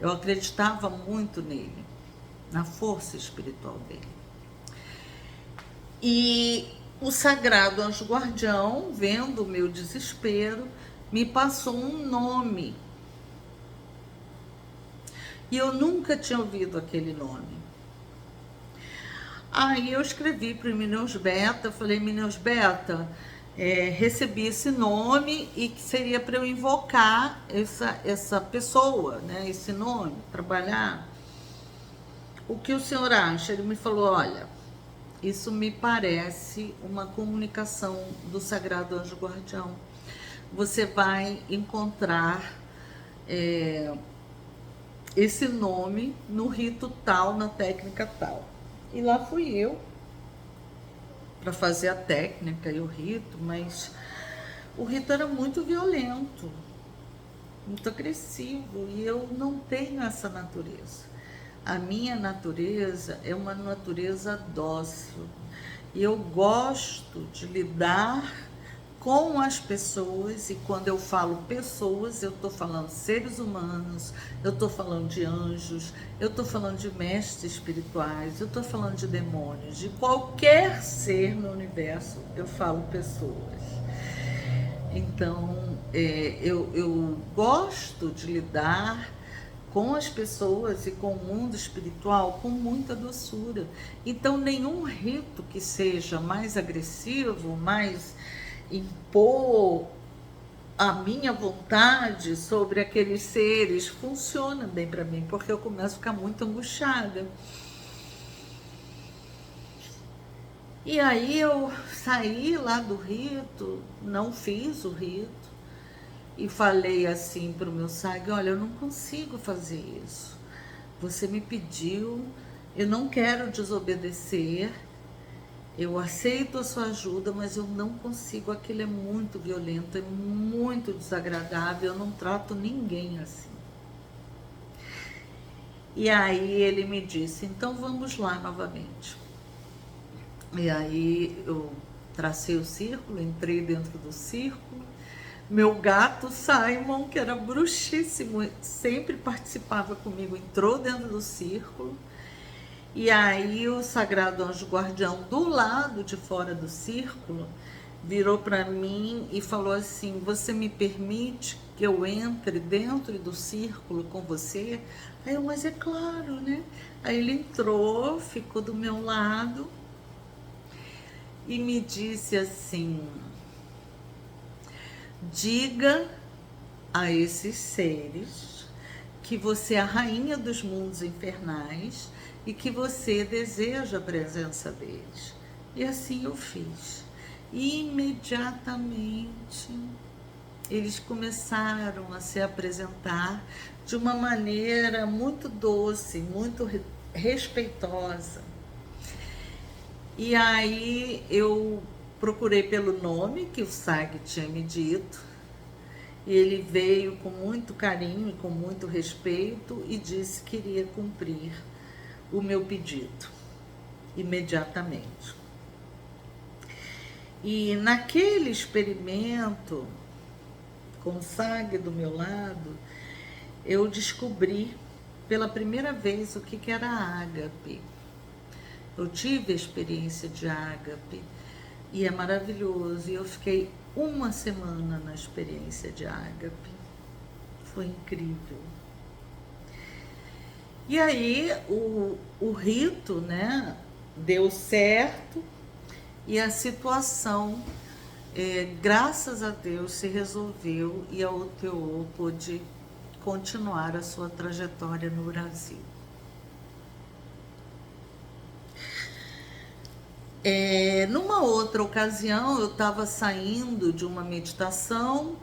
Eu acreditava muito nele, na força espiritual dele. E o Sagrado Anjo Guardião, vendo o meu desespero, me passou um nome. E eu nunca tinha ouvido aquele nome. Aí eu escrevi para o Mineus Beta, falei: Mineus Beta, recebi esse nome e que seria para eu invocar essa pessoa, né, esse nome, trabalhar. O que o senhor acha? Ele me falou: olha, isso me parece uma comunicação do Sagrado Anjo Guardião. Você vai encontrar esse nome no rito tal, na técnica tal. E lá fui eu para fazer a técnica e o rito, mas o rito era muito violento, muito agressivo, e eu não tenho essa natureza. A minha natureza é uma natureza dócil, e eu gosto de lidar com as pessoas, e quando eu falo pessoas, eu estou falando seres humanos, eu estou falando de anjos, eu estou falando de mestres espirituais, eu estou falando de demônios, de qualquer ser no universo, eu falo pessoas. Então, eu gosto de lidar com as pessoas e com o mundo espiritual com muita doçura. Então, nenhum rito que seja mais agressivo, mais impor a minha vontade sobre aqueles seres funciona bem para mim, porque eu começo a ficar muito angustiada. E aí eu saí lá do rito, não fiz o rito, e falei assim para o meu SAG: olha, eu não consigo fazer isso. Você me pediu, eu não quero desobedecer, eu aceito a sua ajuda, mas eu não consigo, aquilo é muito violento, é muito desagradável, eu não trato ninguém assim. E aí ele me disse: então vamos lá novamente. E aí eu tracei o círculo, entrei dentro do círculo. Meu gato Simon, que era bruxíssimo, sempre participava comigo, entrou dentro do círculo. E aí o sagrado anjo guardião, do lado de fora do círculo, virou para mim e falou assim: você me permite que eu entre dentro do círculo com você? Aí eu: mas é claro, né? Aí ele entrou, ficou do meu lado e me disse assim: diga a esses seres que você é a rainha dos mundos infernais e que você deseja a presença deles. E assim eu fiz. Imediatamente eles começaram a se apresentar de uma maneira muito doce, muito respeitosa. E aí eu procurei pelo nome que o SAG tinha me dito, e ele veio com muito carinho e com muito respeito e disse que iria cumprir o meu pedido imediatamente. E naquele experimento, com o SAG do meu lado, eu descobri pela primeira vez o que era a ágape. Eu tive a experiência de ágape e é maravilhoso. E eu fiquei uma semana na experiência de ágape. Foi incrível. E aí o rito, né, deu certo e a situação, graças a Deus, se resolveu e a OTO pôde continuar a sua trajetória no Brasil. Numa outra ocasião, eu estava saindo de uma meditação,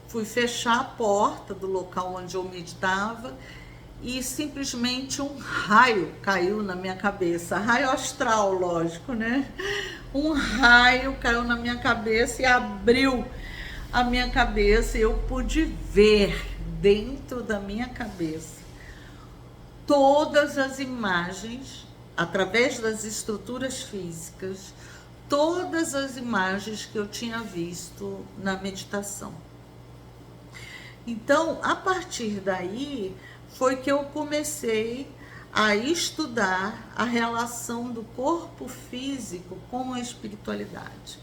fui fechar a porta do local onde eu meditava e simplesmente um raio caiu na minha cabeça, raio astral, lógico, né? Um raio caiu na minha cabeça e abriu a minha cabeça e eu pude ver dentro da minha cabeça todas as imagens, através das estruturas físicas, todas as imagens que eu tinha visto na meditação. Então, a partir daí, foi que eu comecei a estudar a relação do corpo físico com a espiritualidade.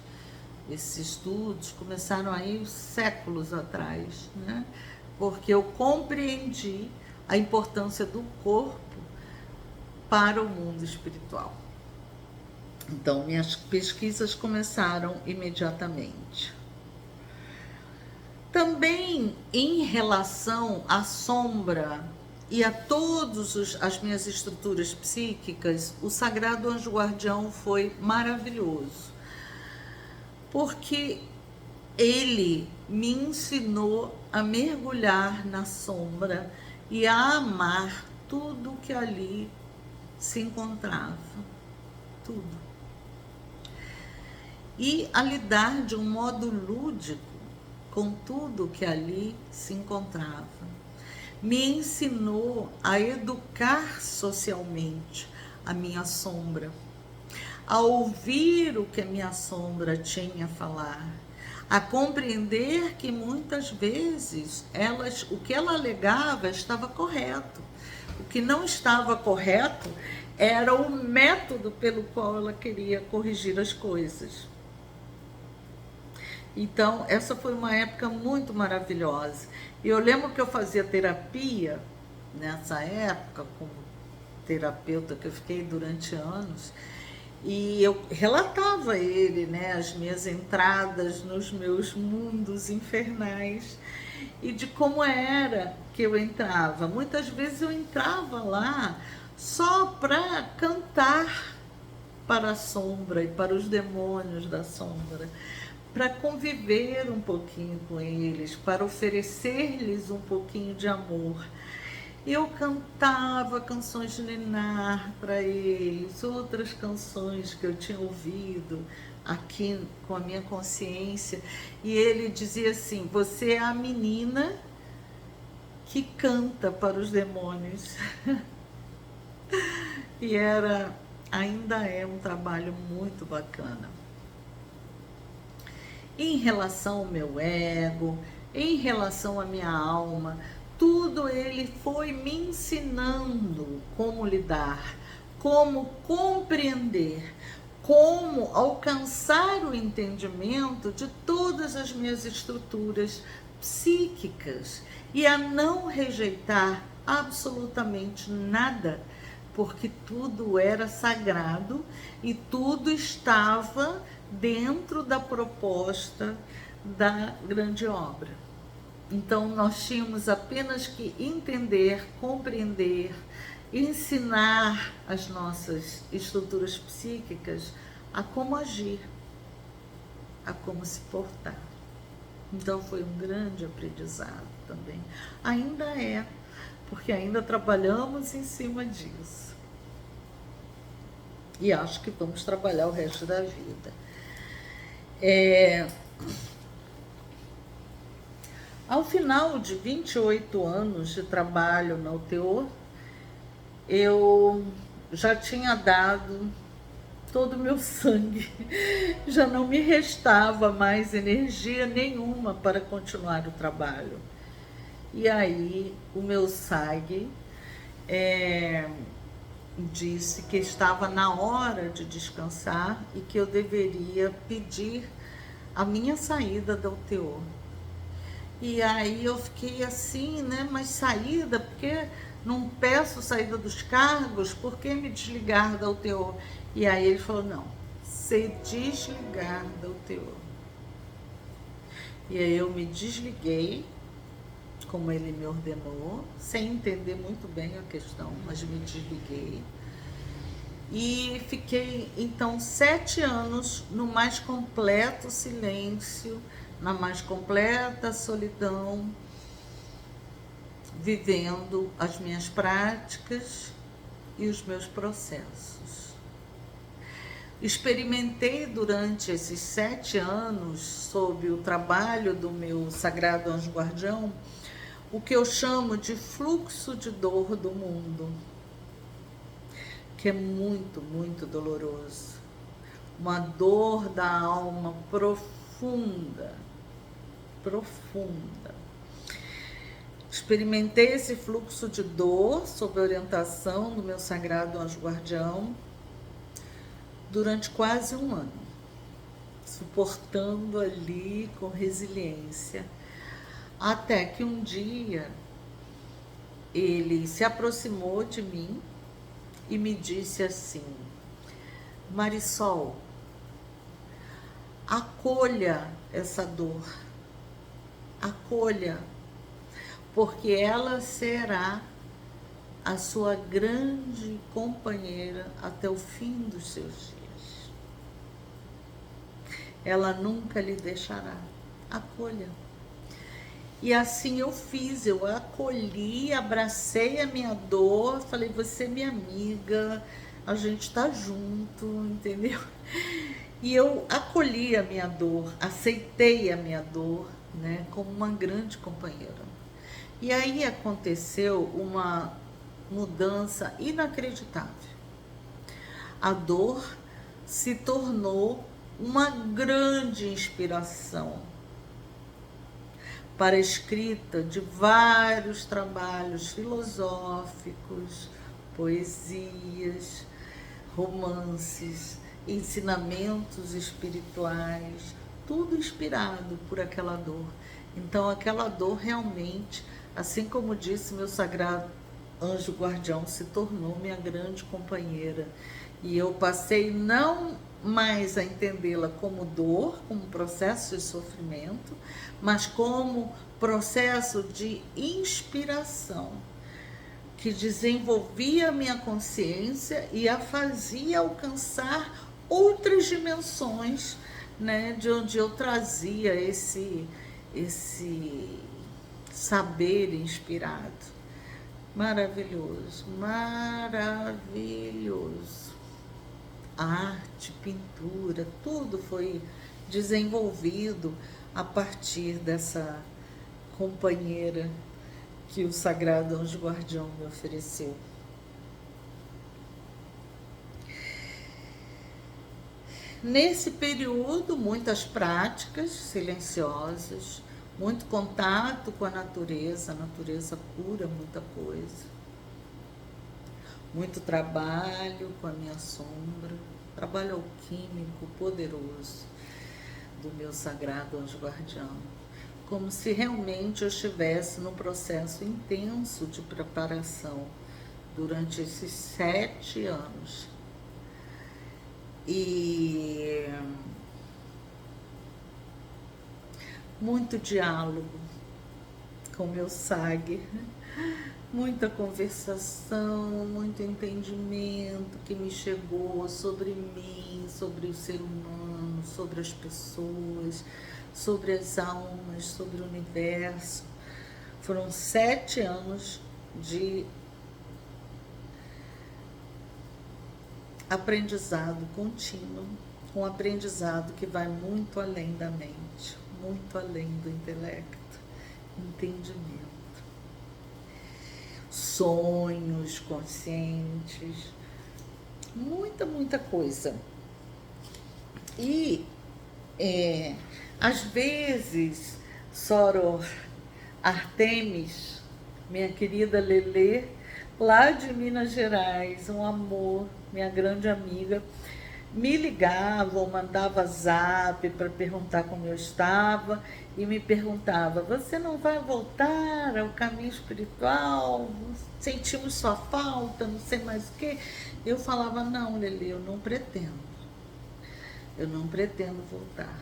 Esses estudos começaram aí séculos atrás, né? Porque eu compreendi a importância do corpo para o mundo espiritual. Então, minhas pesquisas começaram imediatamente. Também em relação à sombra e a todas as minhas estruturas psíquicas, o Sagrado Anjo Guardião foi maravilhoso, porque ele me ensinou a mergulhar na sombra e a amar tudo que ali se encontrava, tudo. E a lidar de um modo lúdico com tudo que ali se encontrava. Me ensinou a educar socialmente a minha sombra, a ouvir o que a minha sombra tinha a falar, a compreender que muitas vezes o que ela alegava estava correto. O que não estava correto era o método pelo qual ela queria corrigir as coisas. Então, essa foi uma época muito maravilhosa. E eu lembro que eu fazia terapia nessa época, como terapeuta que eu fiquei durante anos, e eu relatava a ele, né, as minhas entradas nos meus mundos infernais e de como era que eu entrava. Muitas vezes eu entrava lá só para cantar para a sombra e para os demônios da sombra, para conviver um pouquinho com eles, para oferecer-lhes um pouquinho de amor. Eu cantava canções de ninar para eles, outras canções que eu tinha ouvido aqui com a minha consciência, e ele dizia assim: você é a menina que canta para os demônios. E ainda é um trabalho muito bacana. Em relação ao meu ego, em relação à minha alma, tudo ele foi me ensinando como lidar, como compreender, como alcançar o entendimento de todas as minhas estruturas psíquicas e a não rejeitar absolutamente nada, porque tudo era sagrado e tudo estava dentro da proposta da grande obra. Então, nós tínhamos apenas que entender, compreender, ensinar as nossas estruturas psíquicas a como agir, a como se portar. Então, foi um grande aprendizado também. Ainda é, porque ainda trabalhamos em cima disso. E acho que vamos trabalhar o resto da vida. Ao final de 28 anos de trabalho na UTO, eu já tinha dado todo o meu sangue, já não me restava mais energia nenhuma para continuar o trabalho. E aí o meu SAG disse que estava na hora de descansar e que eu deveria pedir a minha saída da UTO. E aí eu fiquei assim, né? Mas saída, porque não peço saída dos cargos, por que me desligar da UTO? E aí ele falou: não, se desligar da UTO. E aí eu me desliguei, como ele me ordenou, sem entender muito bem a questão, mas me desliguei. E fiquei, então, 7 anos no mais completo silêncio, na mais completa solidão, vivendo as minhas práticas e os meus processos. Experimentei durante esses 7 anos, sob o trabalho do meu sagrado anjo guardião, o que eu chamo de fluxo de dor do mundo, que é muito, muito doloroso. Uma dor da alma profunda, profunda. Experimentei esse fluxo de dor sob a orientação do meu sagrado anjo guardião durante quase um ano, suportando ali com resiliência, até que um dia ele se aproximou de mim e me disse assim: Marisol, acolha essa dor, acolha, porque ela será a sua grande companheira até o fim dos seus dias. Ela nunca lhe deixará, acolha. E assim eu fiz, eu acolhi, abracei a minha dor, falei: você é minha amiga, a gente tá junto, entendeu? E eu acolhi a minha dor, aceitei a minha dor, né, como uma grande companheira. E aí aconteceu uma mudança inacreditável. A dor se tornou uma grande inspiração para a escrita de vários trabalhos filosóficos, poesias, romances, ensinamentos espirituais, tudo inspirado por aquela dor. Então, aquela dor realmente, assim como disse meu sagrado anjo guardião, se tornou minha grande companheira. E eu passei não mais a entendê-la como dor, como processo de sofrimento, mas como processo de inspiração, que desenvolvia a minha consciência e a fazia alcançar outras dimensões, né, de onde eu trazia esse saber inspirado. Maravilhoso, maravilhoso. Arte, pintura, tudo foi desenvolvido a partir dessa companheira que o Sagrado Anjo Guardião me ofereceu. Nesse período, muitas práticas silenciosas, muito contato com a natureza cura muita coisa. Muito trabalho com a minha sombra, trabalho alquímico poderoso do meu sagrado anjo guardião, como se realmente eu estivesse num processo intenso de preparação durante esses 7 anos. E muito diálogo com meu SAG, muita conversação, muito entendimento que me chegou sobre mim, sobre o ser humano, sobre as pessoas, sobre as almas, sobre o universo. Foram 7 anos de aprendizado contínuo, um aprendizado que vai muito além da mente, muito além do intelecto, entendimento. Sonhos conscientes, muita coisa. E às vezes Soror Artemis, minha querida Lelê, lá de Minas Gerais, um amor, minha grande amiga, me ligava ou mandava zap para perguntar como eu estava e me perguntava: você não vai voltar ao caminho espiritual? Sentimos sua falta, não sei mais o quê. Eu falava: não, Lelê, eu não pretendo voltar.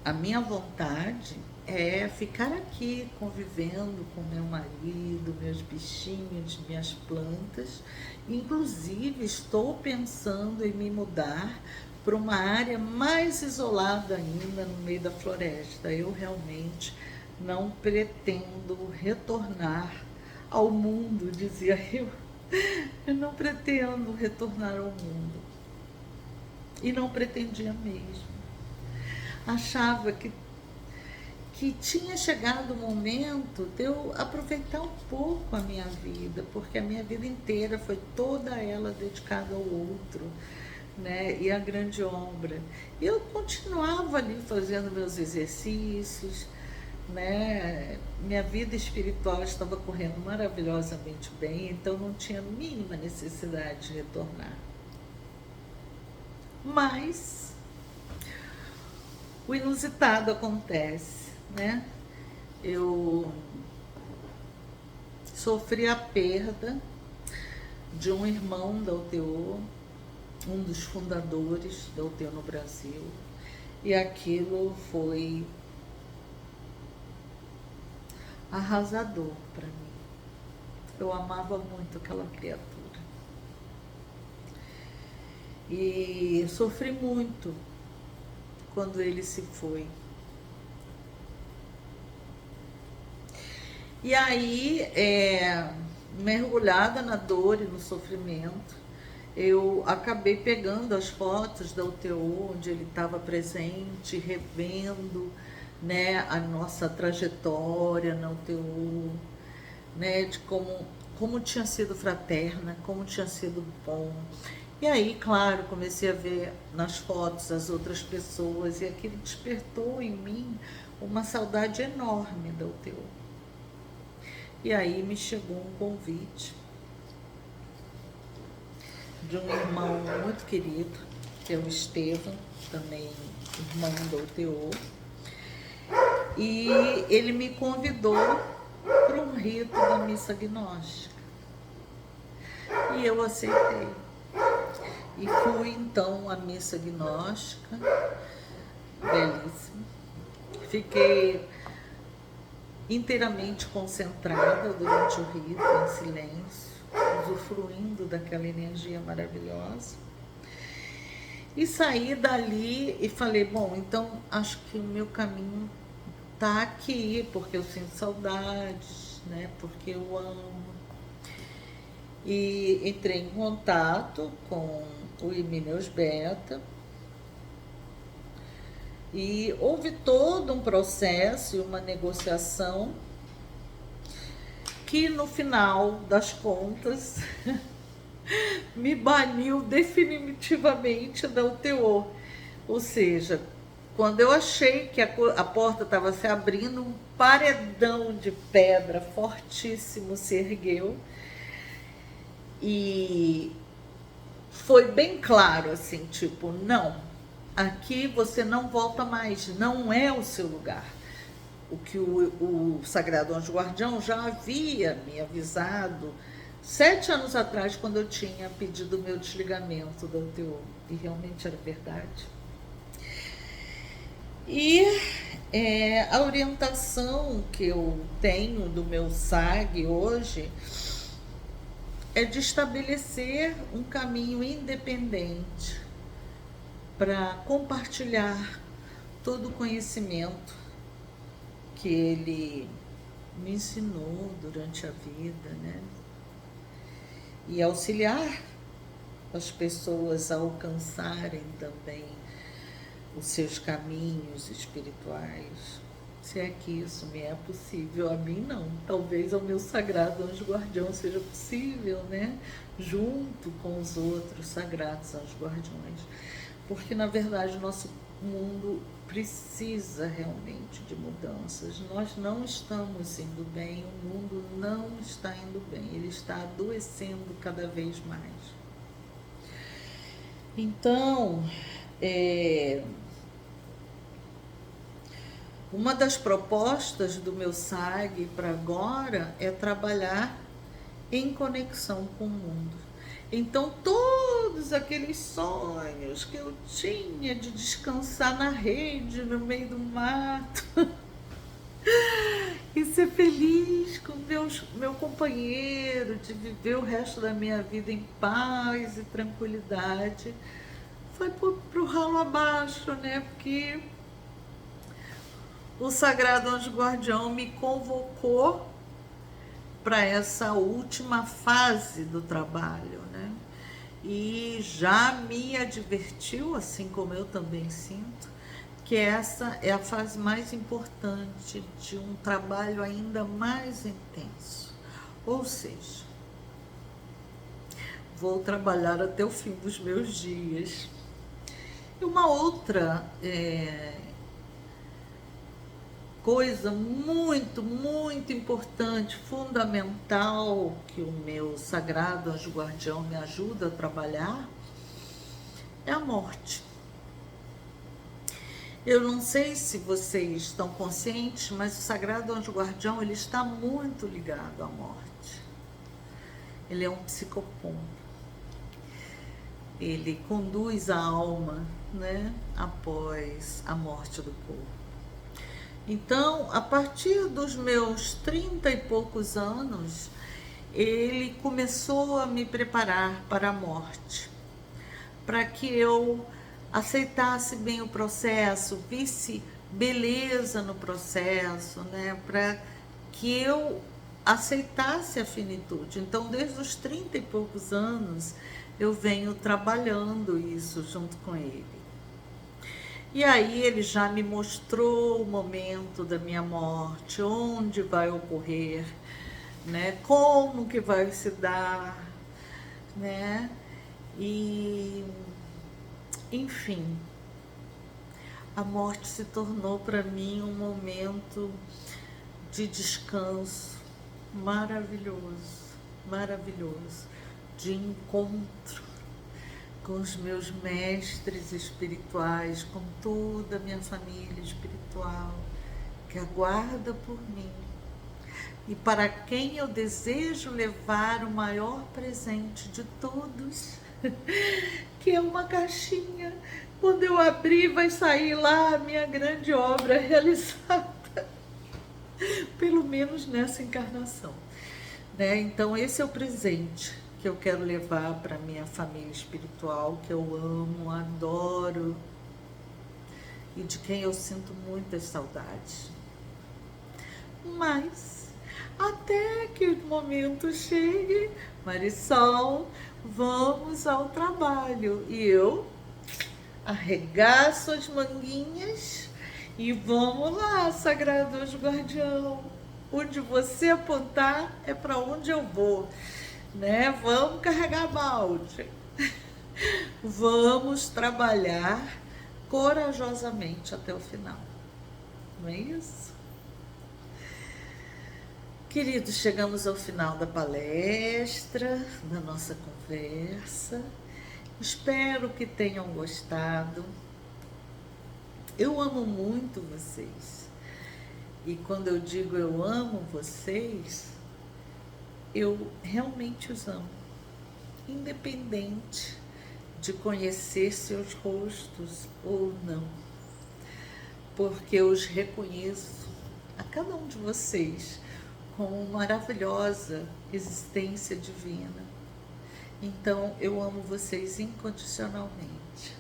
A minha vontade é ficar aqui convivendo com meu marido, meus bichinhos, minhas plantas. Inclusive, estou pensando em me mudar para uma área mais isolada ainda, no meio da floresta. Eu realmente não pretendo retornar ao mundo, dizia eu. Eu não pretendo retornar ao mundo. E não pretendia mesmo. Achava que tinha chegado o momento de eu aproveitar um pouco a minha vida, porque a minha vida inteira foi toda ela dedicada ao outro, né? E à grande obra. E eu continuava ali fazendo meus exercícios, né? Minha vida espiritual estava correndo maravilhosamente bem, então não tinha a mínima necessidade de retornar. Mas o inusitado acontece, né? Eu sofri a perda de um irmão da UTO, um dos fundadores da UTO no Brasil, e aquilo foi arrasador para mim. Eu amava muito aquela criatura e sofri muito quando ele se foi. E aí, mergulhada na dor e no sofrimento, eu acabei pegando as fotos da UTO, onde ele estava presente, revendo, né, a nossa trajetória na UTO, né, de como tinha sido fraterna, como tinha sido bom. E aí, claro, comecei a ver nas fotos as outras pessoas e aquilo despertou em mim uma saudade enorme da UTU. E aí me chegou um convite de um irmão muito querido, que é o Estevam, também irmão da UTU, e ele me convidou para um rito da missa gnóstica. E eu aceitei. E fui então à missa gnóstica, belíssima. Fiquei inteiramente concentrada durante o rito, em silêncio, usufruindo daquela energia maravilhosa. E saí dali e falei, bom, então acho que o meu caminho tá aqui, porque eu sinto saudades, né? Porque eu amo. E entrei em contato com o Imeneus Beta e houve todo um processo e uma negociação que no final das contas me baniu definitivamente da UTO. Ou seja, quando eu achei que a porta estava se abrindo, um paredão de pedra fortíssimo se ergueu e foi bem claro, assim, tipo, não, aqui você não volta mais, não é o seu lugar. O que o Sagrado Anjo Guardião já havia me avisado 7 anos atrás, quando eu tinha pedido o meu desligamento da UTU, e realmente era verdade. E a orientação que eu tenho do meu SAG hoje é de estabelecer um caminho independente para compartilhar todo o conhecimento que ele me ensinou durante a vida, né? E auxiliar as pessoas a alcançarem também os seus caminhos espirituais. Se é que isso me é possível, a mim não. Talvez ao meu sagrado anjo guardião seja possível, né? Junto com os outros sagrados anjos guardiões. Porque, na verdade, o nosso mundo precisa realmente de mudanças. Nós não estamos indo bem, o mundo não está indo bem, ele está adoecendo cada vez mais. Então, uma das propostas do meu SAG para agora é trabalhar em conexão com o mundo. Então, todos aqueles sonhos que eu tinha de descansar na rede, no meio do mato, e ser feliz com meu companheiro, de viver o resto da minha vida em paz e tranquilidade, foi pro ralo abaixo, né? Porque o Sagrado Anjo Guardião me convocou para essa última fase do trabalho, né? E já me advertiu, assim como eu também sinto, que essa é a fase mais importante de um trabalho ainda mais intenso. Ou seja, vou trabalhar até o fim dos meus dias. E uma outra coisa muito, muito importante, fundamental, que o meu sagrado anjo guardião me ajuda a trabalhar, é a morte. Eu não sei se vocês estão conscientes, mas o sagrado anjo guardião, ele está muito ligado à morte. Ele é um psicopompo. Ele conduz a alma, né, após a morte do corpo. Então, a partir dos meus 30 e poucos anos, ele começou a me preparar para a morte, para que eu aceitasse bem o processo, visse beleza no processo, né? Para que eu aceitasse a finitude. Então, desde os 30 e poucos anos, eu venho trabalhando isso junto com ele. E aí ele já me mostrou o momento da minha morte, onde vai ocorrer, né? Como que vai se dar, né? E, enfim, a morte se tornou para mim um momento de descanso maravilhoso, maravilhoso, de encontro com os meus mestres espirituais, com toda a minha família espiritual que aguarda por mim e para quem eu desejo levar o maior presente de todos, que é uma caixinha. Quando eu abrir, vai sair lá a minha grande obra realizada, pelo menos nessa encarnação, né? Então esse é o presente que eu quero levar para minha família espiritual, que eu amo, adoro e de quem eu sinto muitas saudades. Mas até que o momento chegue, Marisol, vamos ao trabalho. E eu arregaço as manguinhas e vamos lá, Sagrado Anjo Guardião. Onde você apontar é para onde eu vou, né? Vamos carregar balde. Vamos trabalhar corajosamente até o final. Não é isso? Queridos, chegamos ao final da palestra, da nossa conversa. Espero que tenham gostado. Eu amo muito vocês. E quando eu digo eu amo vocês, eu realmente os amo. Independente de conhecer seus rostos ou não. Porque eu os reconheço a cada um de vocês como maravilhosa existência divina. Então, eu amo vocês incondicionalmente.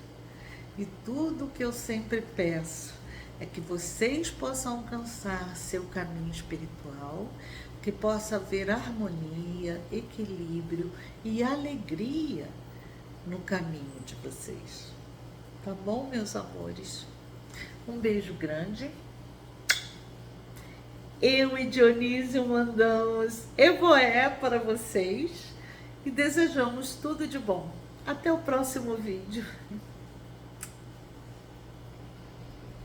E tudo que eu sempre peço é que vocês possam alcançar seu caminho espiritual, que possa haver harmonia, equilíbrio e alegria no caminho de vocês. Tá bom, meus amores? Um beijo grande. Eu e Dionísio mandamos Evoé para vocês e desejamos tudo de bom. Até o próximo vídeo.